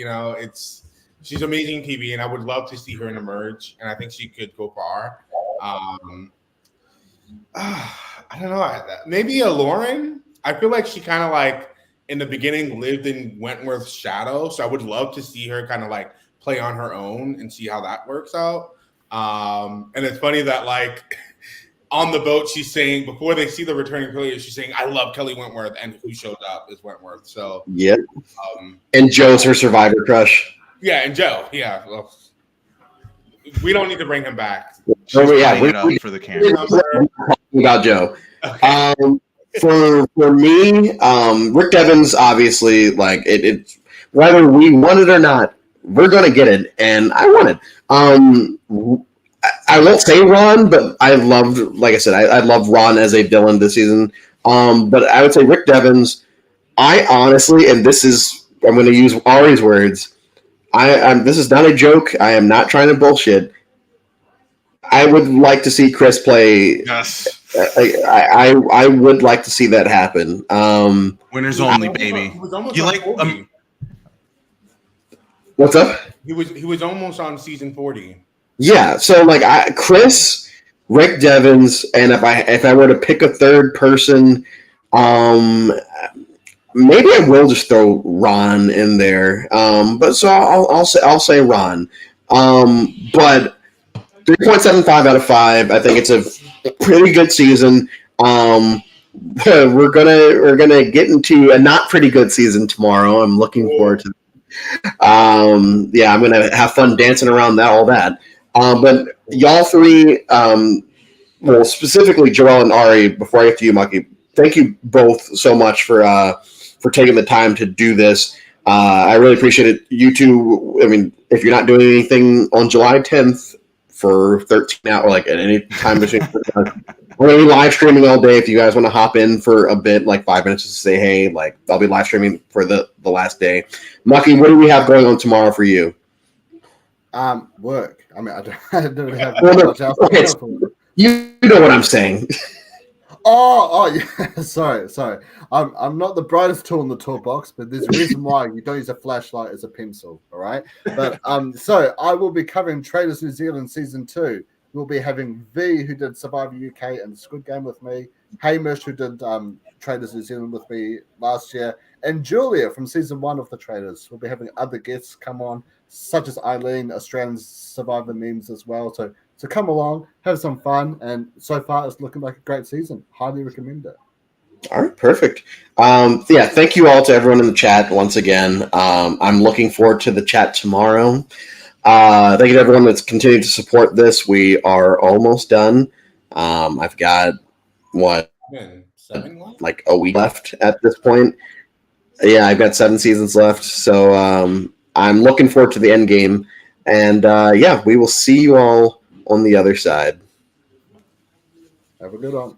She's amazing TV, and I would love to see her emerge. And I think she could go far. I don't know. Maybe a Lauren. I feel like she kind of like in the beginning lived in Wentworth's shadow, so I would love to see her kind of like play on her own and see how that works out. And it's funny that like on the boat, she's saying before they see the returning players, she's saying, "I love Kelly Wentworth," and who showed up is Wentworth. So yeah, and Joe's her survivor crush. Yeah, and Joe. Yeah, well, we don't need to bring him back. We're for the camera. About Joe. Okay. For me, Rick Devens, obviously, like it, whether we want it or not, we're gonna get it, and I want it. I won't say Ron, but I loved, like I said, I love Ron as a villain this season. But I would say Rick Devens. I honestly, and I'm going to use Ari's words. This is not a joke. I am not trying to bullshit. I would like to see Chris play. Yes. I would like to see that happen. Winners only, baby. You like? What's up? He was almost on season 40. Yeah. So like Chris, Rick Devens, and if I were to pick a third person, maybe I will just throw Ron in there. But so I'll say Ron. But 3.75 out of 5. I think it's a pretty good season. We're gonna get into a not pretty good season tomorrow. I'm looking forward to. Yeah, I'm gonna have fun dancing around all that. But y'all three, well, specifically Joel and Ari. Before I get to you, Mucky, thank you both so much for taking the time to do this. I really appreciate it. You two, I mean, if you're not doing anything on July 10th for 13 hours, or like at any time between, we're going to be live streaming all day. If you guys want to hop in for a bit, like 5 minutes, just to say hey, like I'll be live streaming for the last day. Mucky, what do we have going on tomorrow for you? Work. I mean, I don't really have Well, much else. okay, you know what I'm saying. Oh, yeah. Sorry. I'm not the brightest tool in the toolbox, but there's a reason why you don't use a flashlight as a pencil. All right. But so I will be covering Traders New Zealand season 2. We'll be having V, who did Survivor UK and Squid Game with me, Hamish, who did Traders New Zealand with me last year, and Julia from season 1 of the Traders. We'll be having other guests come on, such as Eileen, Australian Survivor memes as well. So come along, have some fun, and so far it's looking like a great season. Highly recommend it. All right, perfect. Yeah, thank you all to everyone in the chat once again. I'm looking forward to the chat tomorrow. Thank you to everyone that's continued to support this. We are almost done. I've got like a week left at this point. Yeah, I've got 7 seasons left, so I'm looking forward to the end game. And yeah, we will see you all on the other side. Have a good one.